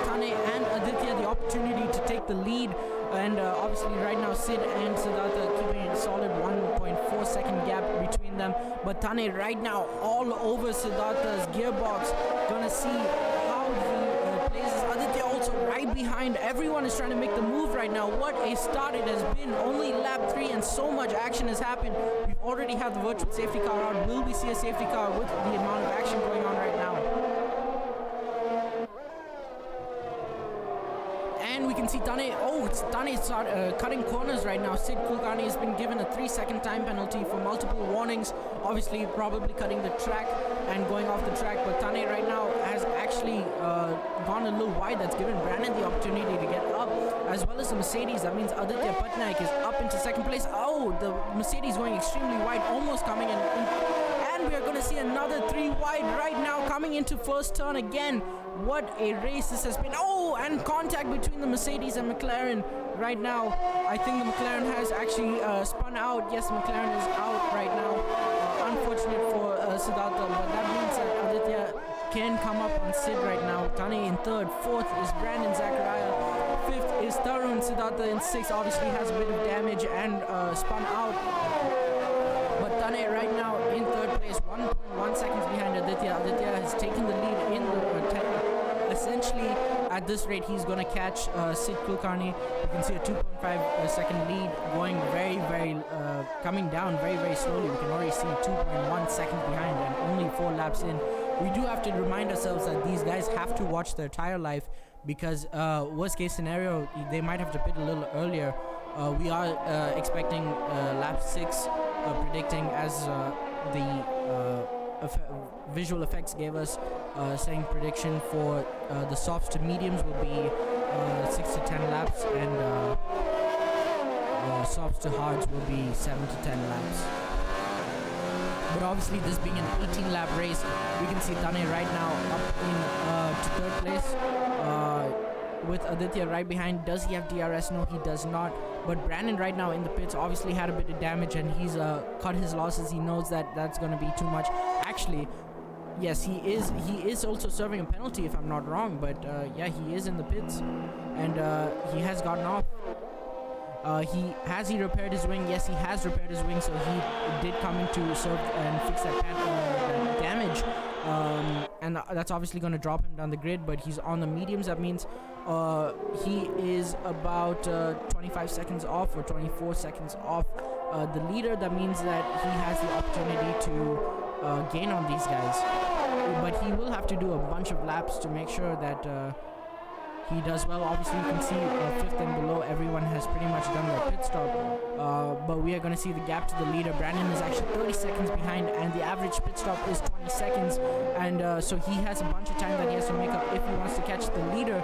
Tanay and Aditya the opportunity to take the lead. And obviously right now Sid and Siddharth are keeping a solid 1.4 second gap between between them. But Tanay right now all over Siddhartha's gearbox. Gonna see how he places. Aditya also right behind. Everyone is trying to make the move right now. What a start it has been. Only lap 3 and so much action has happened. We've already had the virtual safety car out. Will we see a safety car with the amount of action going on right now? And we can see Tanay. Tanay cutting corners right now. Sid Kulkarni has been given a 3-second time penalty for multiple warnings. Obviously, probably cutting the track and going off the track. But Tanay right now has actually gone a little wide. That's given Brandon the opportunity to get up, as well as the Mercedes. That means Aditya Patnaik is up into second place. Oh, the Mercedes going extremely wide, almost coming in. And we are going to see another 3 wide right now, coming into first turn again. What a race this has been. Oh, and contact between the Mercedes and Mclaren right now. I think the Mclaren has actually spun out. Yes, McLaren is out right now. Unfortunate for Siddhartha, but that means that Aditya can come up on Sid right now. Tanay in third. Fourth is Brandon Zachariah. Fifth is Tarun. Siddhartha in sixth. Obviously has a bit of damage and spun out. But Tanay right now in third place, 1.1 seconds behind Aditya. Aditya has taken the lead in the essentially at this rate he's going to catch Sid Kulkarni. You can see a 2.5 second lead going very coming down very slowly. We can already see 2.1 seconds behind and only 4 laps in. We do have to remind ourselves that these guys have to watch their tire life, because worst case scenario they might have to pit a little earlier. We are expecting lap 6 predicting, as the visual effects gave us, saying prediction for the softs to mediums will be 6 to 10 laps, and softs to hards will be 7 to 10 laps. But obviously, this being an 18-lap race, we can see Tanay right now up in to third place with Aditya right behind. Does he have DRS? No, he does not. But Brandon right now in the pits obviously had a bit of damage, and he's cut his losses. He knows that that's going to be too much. Actually, yes, he is also serving a penalty if I'm not wrong. But yeah, he is in the pits, and he has gotten off. He repaired his wing? Yes, he has repaired his wing, so he did come in to serve and fix that damage. And that's obviously going to drop him down the grid, but he's on the mediums. That means he is about 25 seconds off or 24 seconds off the leader. That means that he has the opportunity to gain on these guys, but he will have to do a bunch of laps to make sure that he does well. Obviously, you can see 5th and below, everyone has pretty much done their pit stop. But we are going to see the gap to the leader. Brandon is actually 30 seconds behind, and the average pit stop is 20 seconds. And so he has a bunch of time that he has to make up if he wants to catch the leader.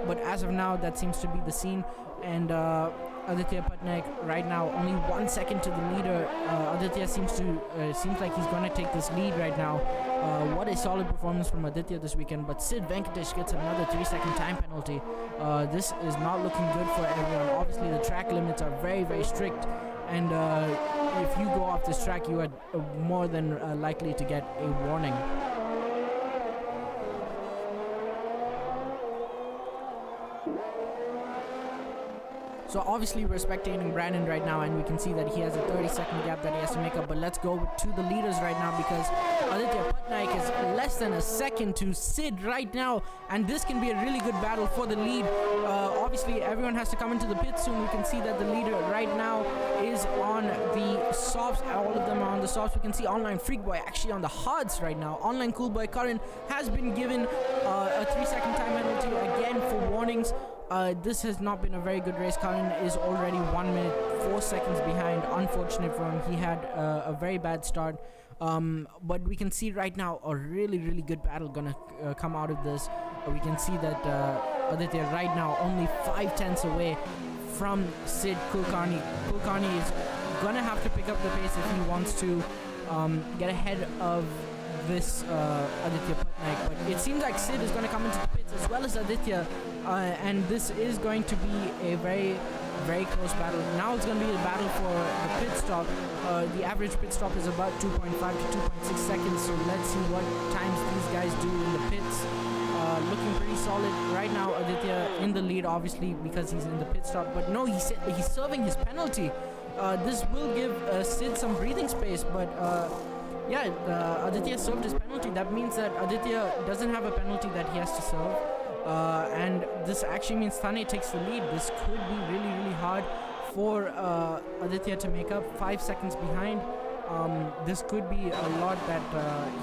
But as of now, that seems to be the scene. And Aditya Patnaik right now only 1 second to the leader. Aditya seems like he's going to take this lead right now. What a solid performance from Aditya this weekend. But Sid Venkatesh gets another 3-second time penalty. This is not looking good for everyone. Obviously, the track limits are very strict, and if you go off this track, you are more than likely to get a warning. So obviously we're spectating Brandon right now, and we can see that he has a 30-second gap that he has to make up. But let's go to the leaders right now, because Aditya Patnaik is less than a second to Sid right now, and this can be a really good battle for the lead. Obviously everyone has to come into the pit soon. We can see that the leader right now is on the softs. All of them are on the softs. We can see Online Freak Boy actually on the hards right now. Online Cool Boy Karan has been given a 3-second time penalty again for warnings. This has not been a very good race. Karan is already 1 minute 4 seconds behind. Unfortunate for him. He had a very bad start. But we can see right now a really good battle gonna come out of this. We can see that Aditya right now only 5/10 away from Sid Kulkarni. Kulkarni is gonna have to pick up the pace if he wants to get ahead of this Aditya Patnaik. But it seems like Sid is gonna come into the pits as well as Aditya. And this is going to be a very close battle. Now it's going to be a battle for the pit stop. The average pit stop is about 2.5 to 2.6 seconds. So let's see what times these guys do in the pits. Looking pretty solid right now. Aditya in the lead, obviously, because he's in the pit stop. But no, he's serving his penalty. this will give Sid some breathing space, but yeah, Aditya served his penalty. That means that Aditya doesn't have a penalty that he has to serve. And this actually means Tanay takes the lead. This could be really, really hard for Aditya to make up. 5 seconds behind. This could be a lot that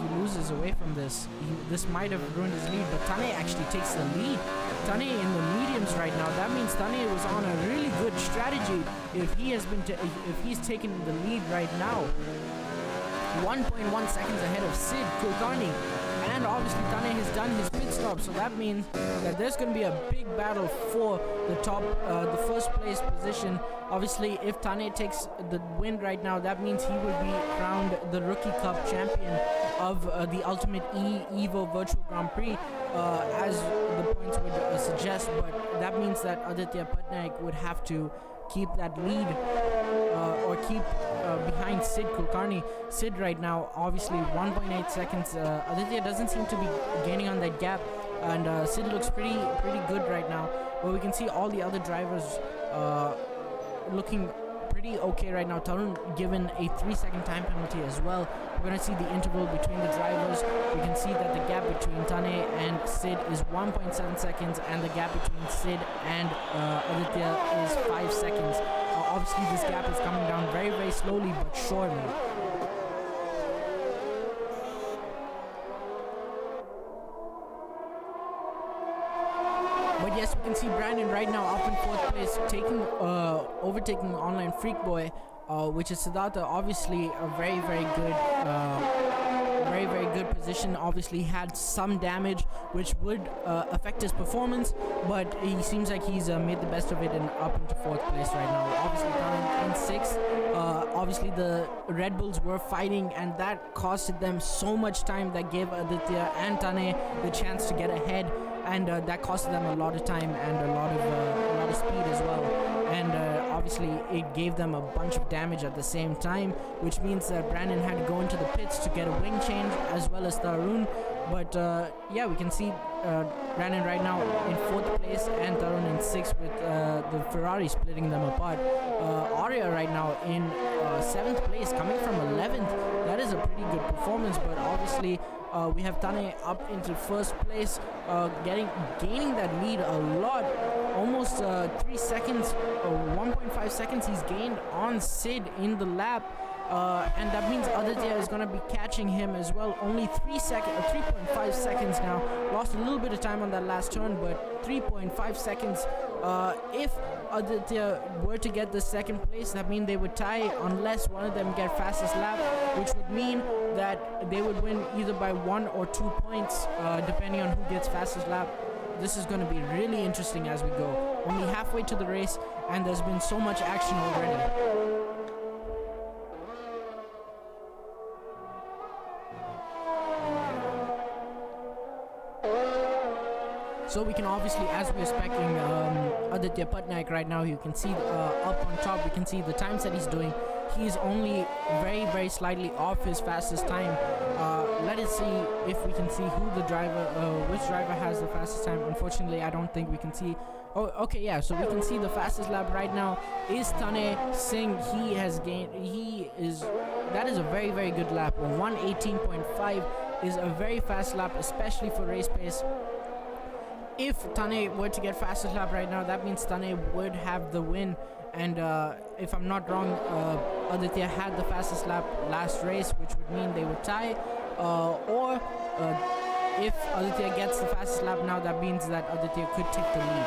he loses away from this. This might have ruined his lead, but Tanay actually takes the lead. Tanay in the mediums right now. That means Tanay was on a really good strategy. If he has been, if he's taken the lead right now, 1.1 seconds ahead of Sid Kulkarni. And obviously Tanay has done his pit stop, so that means that there's going to be a big battle for the top, the first place position. Obviously, if Tanay takes the win right now, that means he will be crowned the Rookie Cup champion of the UltimateE Evo Virtual Grand Prix, as the points would suggest. But that means that Aditya Patnaik would have to keep that lead or keep behind Sid Kulkarni. Sid right now, obviously 1.8 seconds. Aditya doesn't seem to be gaining on that gap, and Sid looks pretty good right now. But we can see all the other drivers looking pretty okay right now. Tarun given a 3-second time penalty as well. We're going to see the interval between the drivers. We can see that the gap between Tanay and Sid is 1.7 seconds, and the gap between Sid and Aditya is 5 seconds. Obviously this gap is coming down very, very slowly but surely. But yes, we can see Brandon right now up in 4th place, overtaking Online Freak Boy, which is Siddhartha. Obviously a very, very good position. Obviously had some damage which would affect his performance, but he seems like he's made the best of it and up into 4th place right now. Obviously down in 6th. Obviously the Red Bulls were fighting, and that costed them so much time. That gave Aditya and Tanay the chance to get ahead, and that costed them a lot of time and a lot of speed as well. And obviously it gave them a bunch of damage at the same time, which means that Brandon had to go into the pits to get a wing change, as well as Tarun. But yeah, we can see Brandon right now in 4th place and Tarun in 6th, with the Ferrari splitting them apart. Aarya right now in 7th place, coming from 11th. That is a pretty good performance, but obviously we have Tanay up into 1st place, gaining that lead a lot, almost 3 seconds, 1.5 seconds he's gained on Sid in the lap. And that means Aditya is going to be catching him as well. Only 3.5 seconds now. Lost a little bit of time on that last turn, but 3.5 seconds. If Aditya were to get the 2nd place, that means they would tie unless one of them get fastest lap, which would mean that they would win either by 1 or 2 points, depending on who gets fastest lap. This is going to be really interesting as we go. Only halfway to the race, and there's been so much action already. So we can obviously, as we're expecting Aditya Patnaik right now, you can see up on top, we can see the times that he's doing. He's only very, very slightly off his fastest time. Let us see if we can see who the driver, which driver has the fastest time. Unfortunately, I don't think we can see. Oh, okay, yeah, so we can see the fastest lap right now is Tanay Singh. He has gained, that is a very, very good lap. 1:18.5 is a very fast lap, especially for race pace. If Tanay were to get fastest lap right now, that means Tanay would have the win. And if I'm not wrong, Aditya had the fastest lap last race, which would mean they would tie. Or if Aditya gets the fastest lap now, that means that Aditya could take the lead.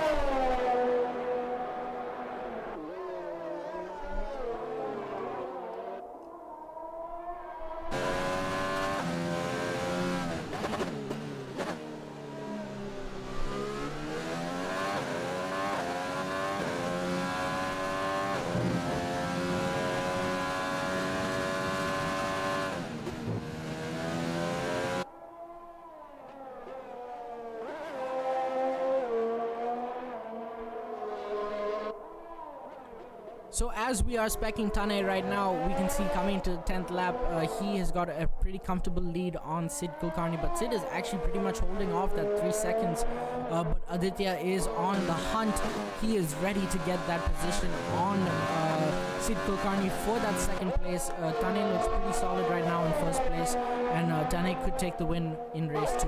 So as we are speccing Tanay right now, we can see coming to the 10th lap, he has got a pretty comfortable lead on Sid Kulkarni, but Sid is actually pretty much holding off that 3 seconds, but Aditya is on the hunt. He is ready to get that position on Sid Kulkarni for that second place. Tanay looks pretty solid right now in first place, and Tanay could take the win in race 2.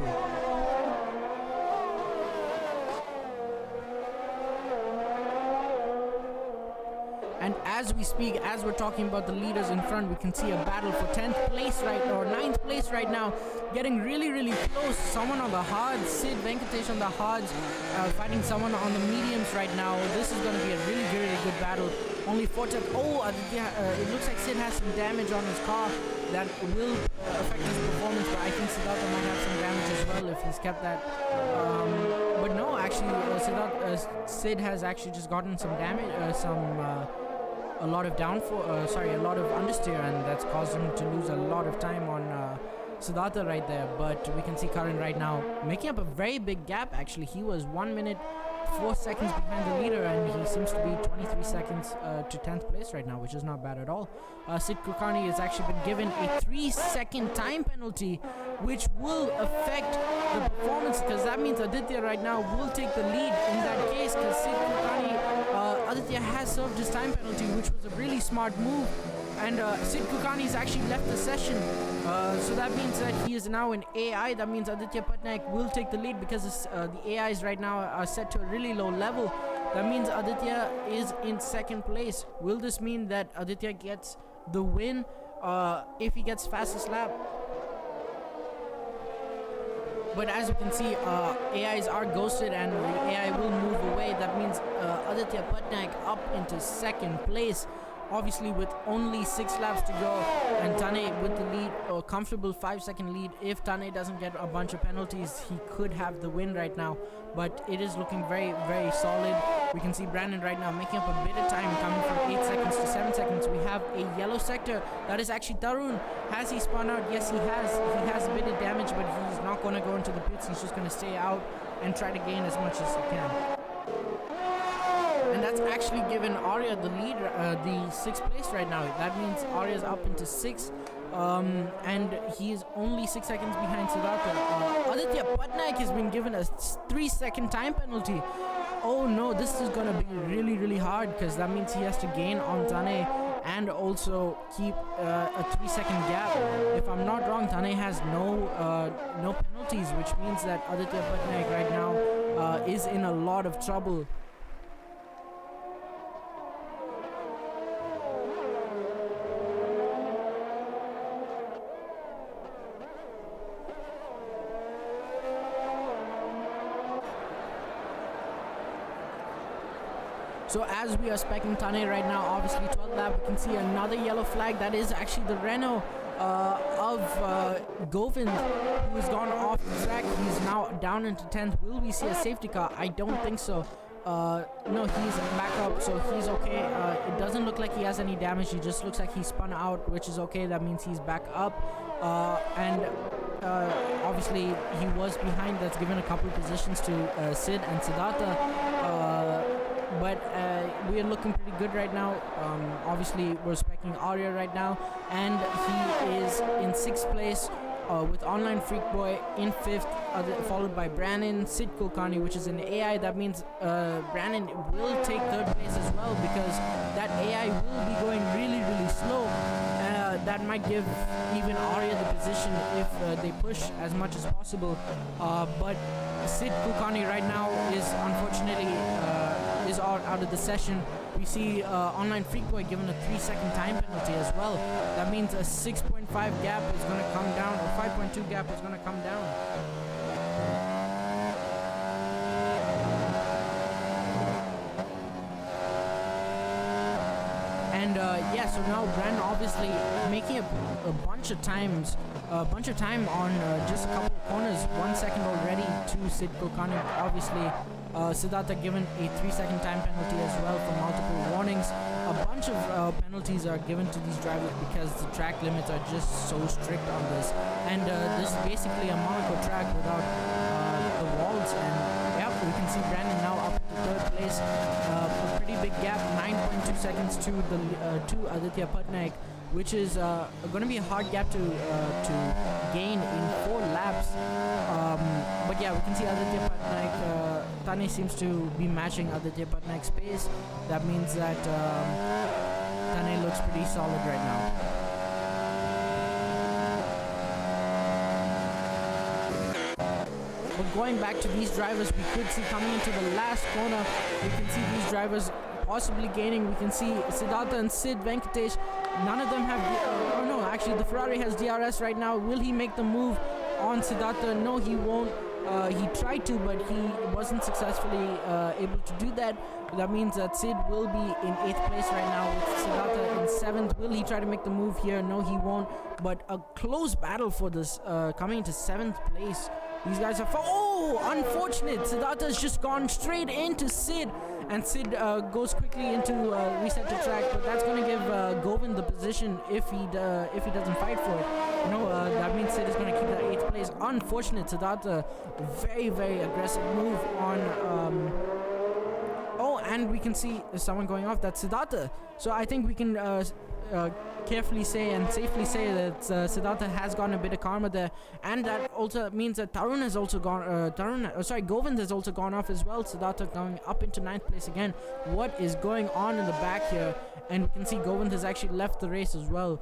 And as we speak, as we're talking about the leaders in front, we can see a battle for 10th place right now, or 9th place right now, getting really, really close. Someone on the hards, Sid Venkatesh on the hards, fighting someone on the mediums right now. This is going to be a really, really good battle. Only 4th. Oh, it looks like Sid has some damage on his car that will affect his performance, but I think Siddharth might have some damage as well if he's kept that. But no, actually, Sid has actually just gotten some damage, a lot of a lot of understeer, and that's caused him to lose a lot of time on Siddhartha right there. But we can see Karan right now making up a very big gap. Actually, he was 1 minute 4 seconds behind the leader, and he seems to be 23 seconds to 10th place right now, which is not bad at all. Sid Kulkarni has actually been given a 3-second time penalty, which will affect the performance, because that means Aditya right now will take the lead in that case, because Sid Kulkarni, Aditya has served his time penalty, which was a really smart move. And Sid Kulkarni has actually left the session, so that means that he is now in AI. That means Aditya Patnaik will take the lead, because the AIs right now are set to a really low level. That means Aditya is in second place. Will this mean that Aditya gets the win if he gets fastest lap? But as you can see, AIs are ghosted and the AI will move away. That means Aditya Patnaik up into second place, obviously with only 6 laps to go, and Tanay with the lead, a comfortable 5-second lead. If Tanay doesn't get a bunch of penalties, he could have the win right now, but it is looking very, very solid. We can see Brandon right now making up a bit of time, coming from 8 seconds to 7 seconds. We have a yellow sector. That is actually Tarun. Has he spun out? Yes, he has. He has a bit of damage, but he's not going to go into the pits. He's just going to stay out and try to gain as much as he can. And that's actually given Aarya the lead, the 6th place right now. That means Aarya's up into 6th, and he is only 6 seconds behind Siddhartha. Aditya Patnaik has been given a 3-second time penalty. Oh no, this is gonna be really, really hard, because that means he has to gain on Tanay and also keep a 3-second gap. If I'm not wrong, Tanay has no penalties, which means that Aditya Patnaik right now is in a lot of trouble. So as we are specking Tanay right now, obviously 12th lap, we can see another yellow flag. That is actually the Renault of Govind, who has gone off the track. He's now down into 10th. Will we see a safety car? I don't think so. No, he's back up, so he's okay. It doesn't look like he has any damage. He just looks like he spun out, which is okay. That means he's back up. And obviously he was behind. That's given a couple positions to Sid and Siddhartha. But we are looking pretty good right now. Obviously we're specking Aarya right now, and he is in 6th place with Online Freak Boy in 5th, followed by Brandon, Sid Kulkarni, which is an AI. That means Brandon will take 3rd place as well, because that AI will be going really, really slow. That might give even Aarya the position if they push as much as possible. But Sid Kulkarni right now is unfortunately is out of the session. We see Online Freak Boy given a 3-second time penalty as well. That means a 6.5 gap is going to come down, or 5.2 gap is going to come down. And yeah, so now Brandon obviously making a bunch of time on just a couple of corners. 1 second already to Sid Kulkarni. Obviously Siddhartha given a 3-second time penalty as well for multiple warnings. A bunch of penalties are given to these drivers because the track limits are just so strict on this. And this is basically a Monaco track without the walls. And yeah, we can see Brandon now up to 3rd place. A pretty big gap, 9.2 seconds to the Aditya Patnaik, which is going to be a hard gap to gain in 4 laps. But yeah, we can see Aditya Patnaik, Tanay seems to be matching Aditya Patnaik's pace. That means that Tanay looks pretty solid right now. But going back to these drivers, we could see coming into the last corner, we can see these drivers possibly gaining. We can see Siddharth and Sid Venkatesh. None of them have oh no, actually the Ferrari has DRS right now. Will he make the move on Siddharth? No, he won't. He tried to, but he wasn't successfully able to do that. That means that Sid will be in 8th place right now with Siddharth in 7th. Will he try to make the move here? No, he won't. But a close battle for this coming into 7th place. These guys are unfortunate. Siddharth has just gone straight into Sid, and Sid goes quickly into reset to track, but that's going to give Govind the position if he doesn't fight for it. That means Sid is going to keep that 8th place. Unfortunate. Siddharth, very, very aggressive move on. And we can see someone going off. That's Siddharth. So I think we can carefully say and safely say that Siddharth has gotten a bit of karma there, and that also means that Tarun has also gone. Govind has also gone off as well. Siddharth going up into 9th place again. What is going on in the back here? And we can see Govind has actually left the race as well.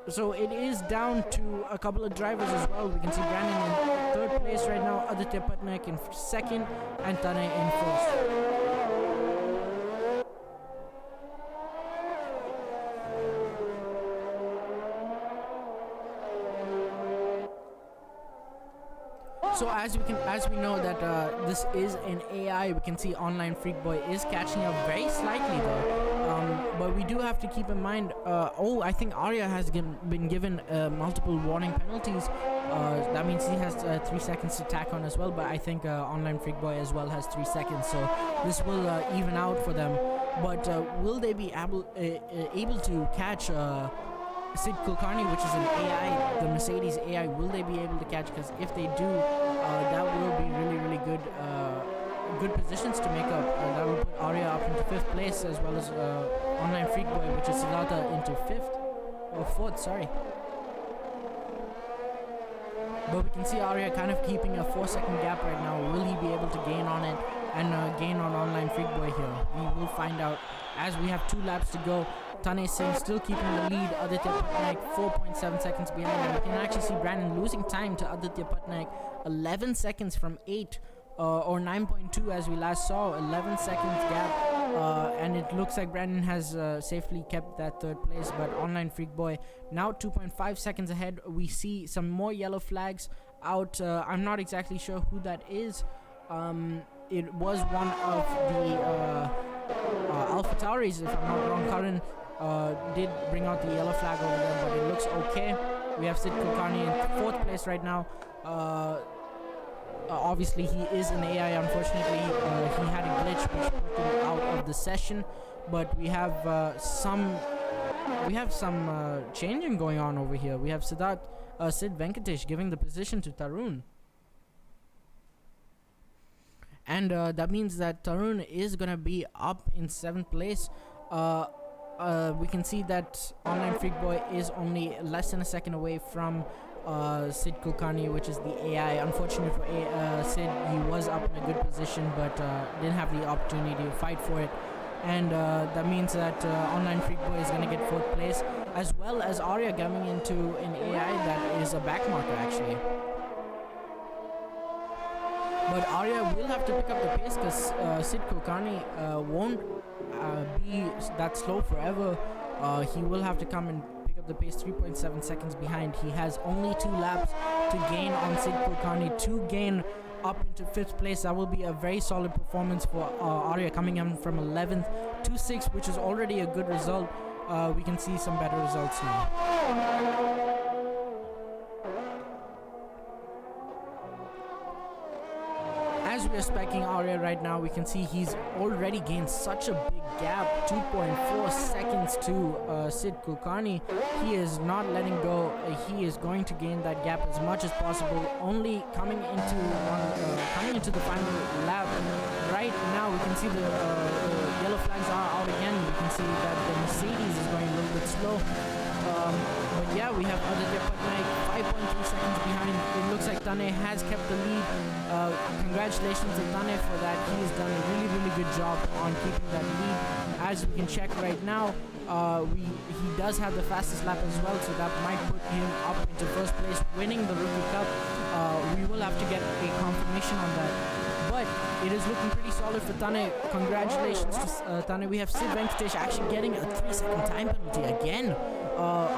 So it is down to a couple of drivers as well. We can see Brandon in 3rd place right now, Aditya Patnaik in 2nd, and Tanay in 1st. So as we know that this is an AI, we can see Online Freak Boy is catching up very slightly though. But we do have to keep in mind. I think Aarya has been given multiple warning penalties. That means he has 3 seconds to tack on as well. But I think Online Freak Boy as well has 3 seconds. So this will even out for them. But will they be able to catch Sid Kulkarni, which is an AI, the Mercedes AI? Will they be able to catch? Because if they do, that will be really, really good positions to make up. That will put Aarya up into 5th place, as well as Online Freak Boy, which is Siddharth, into 5th or 4th. Sorry. But we can see Aarya kind of keeping a 4-second gap right now. Will he be able to gain on it and gain on Online Freak Boy here? We will find out as we have 2 laps to go. Tanay Singh still keeping the lead. Aditya Patnaik 4.7 seconds behind him. We can actually see Brandon losing time to Aditya Patnaik. 11 seconds from 8 or 9.2 as we last saw. 11 seconds gap. And it looks like Brandon has safely kept that 3rd place. But Online Freak Boy now 2.5 seconds ahead. We see some more yellow flags out. I'm not exactly sure who that is. It was one of the Alpha Tauris, if I'm not wrong. Karan did bring out the yellow flag over there, but it looks okay. We have Sid Kulkarni in 4th place right now. Obviously he is an AI. Unfortunately he had a glitch which put him out of the session, but we have some changing going on over here. We have Sid Venkatesh giving the position to Tarun, and that means that Tarun is gonna be up in 7th place. We can see that Online Freak Boy is only less than a second away from Sid Kulkarni, which is the AI. Unfortunately for Sid, he was up in a good position, but didn't have the opportunity to fight for it. And that means that Online Freak Boy is going to get 4th place, as well as Aarya coming into an AI that is a backmarker actually. But Aarya will have to pick up the pace because Sid Kulkarni won't be that slow forever. He will have to come and pick up the pace 3.7 seconds behind. He has only 2 laps to gain on Sid Kulkarni to gain up into 5th place. That will be a very solid performance for Aarya, coming in from 11th to 6th, which is already a good result. We can see some better results now. As we are specking Aarya right now, we can see he's already gained such a big gap, 2.4 seconds to Sid Kulkarni. He is not letting go. He is going to gain that gap as much as possible. Only coming into the final lap. Right now, we can see the yellow flags are out again. We can see that the Mercedes is going a little bit slow. But yeah, we have Aditya Patnaik 5.3 seconds behind. It looks like Tanay has kept the lead. Congratulations to Tanay for that. He has done a really, really good job on keeping that lead. as we can check right now, he does have the fastest lap as well, so that might put him up into first place, winning the Rookie Cup. We will have to get a confirmation on that. But it is looking pretty solid for Tanay. Congratulations to Tanay. We have Sid Venkatesh actually getting a 3-second time penalty again.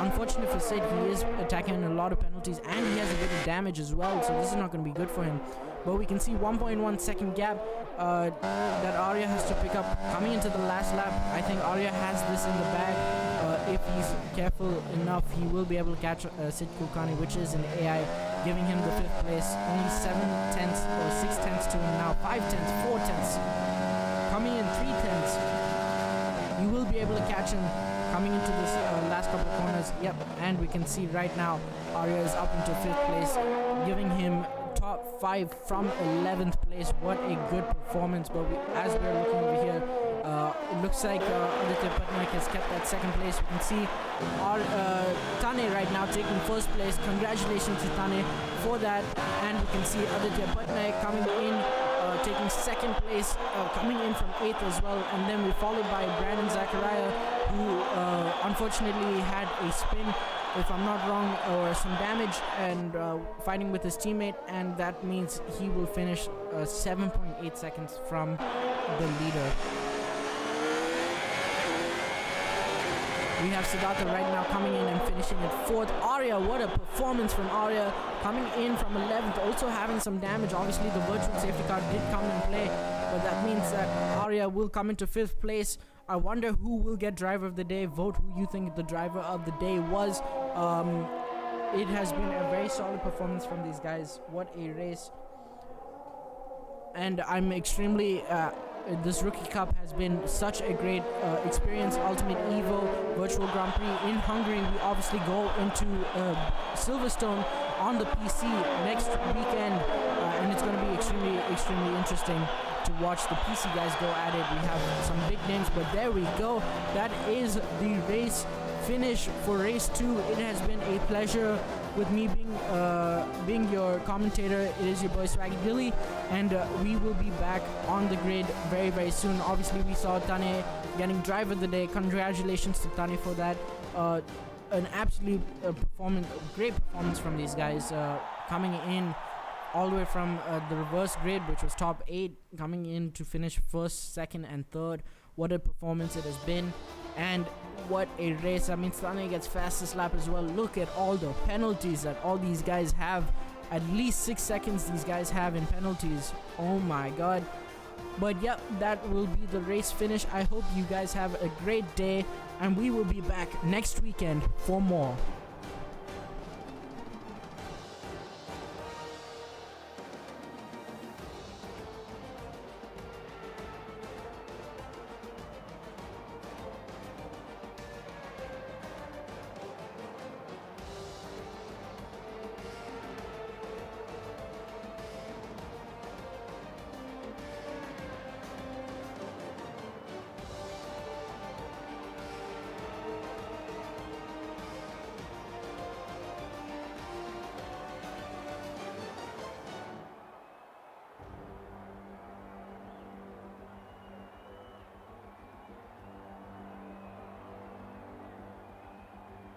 Unfortunate for Sid, he is attacking a lot of penalties and he has a bit of damage as well, so this is not going to be good for him. But we can see 1.1 second gap that Aarya has to pick up coming into the last lap. I think Aarya has this in the bag. If he's careful enough, he will be able to catch Sid Kulkarni, which is an AI, giving him the 5th place. Only 7 tenths or 6 tenths to him now. 5 tenths, 4 tenths. Coming in 3 tenths. You will be able to catch him coming into this last couple of corners. Yep, and we can see right now Aarya is up into 5th place, giving him top 5 from 11th place. What a good performance. But as we're looking over here, it looks like Aditya P has kept that 2nd place. We can see Tanay right now taking 1st place. Congratulations to Tanay for that. And we can see Aditya P coming in, taking 2nd place, coming in from 8th as well. And then we're followed by Brandon Zachariah, who unfortunately had a spin, if I'm not wrong, or some damage, and fighting with his teammate, and that means he will finish 7.8 seconds from the leader. We have Siddharth right now coming in and finishing at 4th. Aarya, what a performance from Aarya, coming in from 11th, also having some damage. Obviously the virtual safety car did come in play, but that means that Aarya will come into 5th place. I wonder who will get driver of the day. Vote who you think the driver of the day was. It has been a very solid performance from these guys. What a race. And I'm extremely this Rookie Cup has been such a great experience. Ultimate Evo Virtual Grand Prix in Hungary. We obviously go into Silverstone on the PC next weekend, and it's going to be extremely interesting to watch the PC guys go at it. We have some big names, but there we go. That is the race finish for race 2. It has been a pleasure with me being your commentator. It is your boy Swaggy Dilly, and we will be back on the grid very soon. Obviously we saw Tanay getting driver of the day. Congratulations to Tanay for that. An absolute great performance from these guys, coming in all the way from the reverse grid, which was top 8, coming in to finish 1st, 2nd and 3rd. What a performance it has been, and what a race. I mean, Tanay gets fastest lap as well. Look at all the penalties that all these guys have. At least 6 seconds these guys have in penalties. Oh my god. But yep, that will be the race finish. I hope you guys have a great day, and we will be back next weekend for more.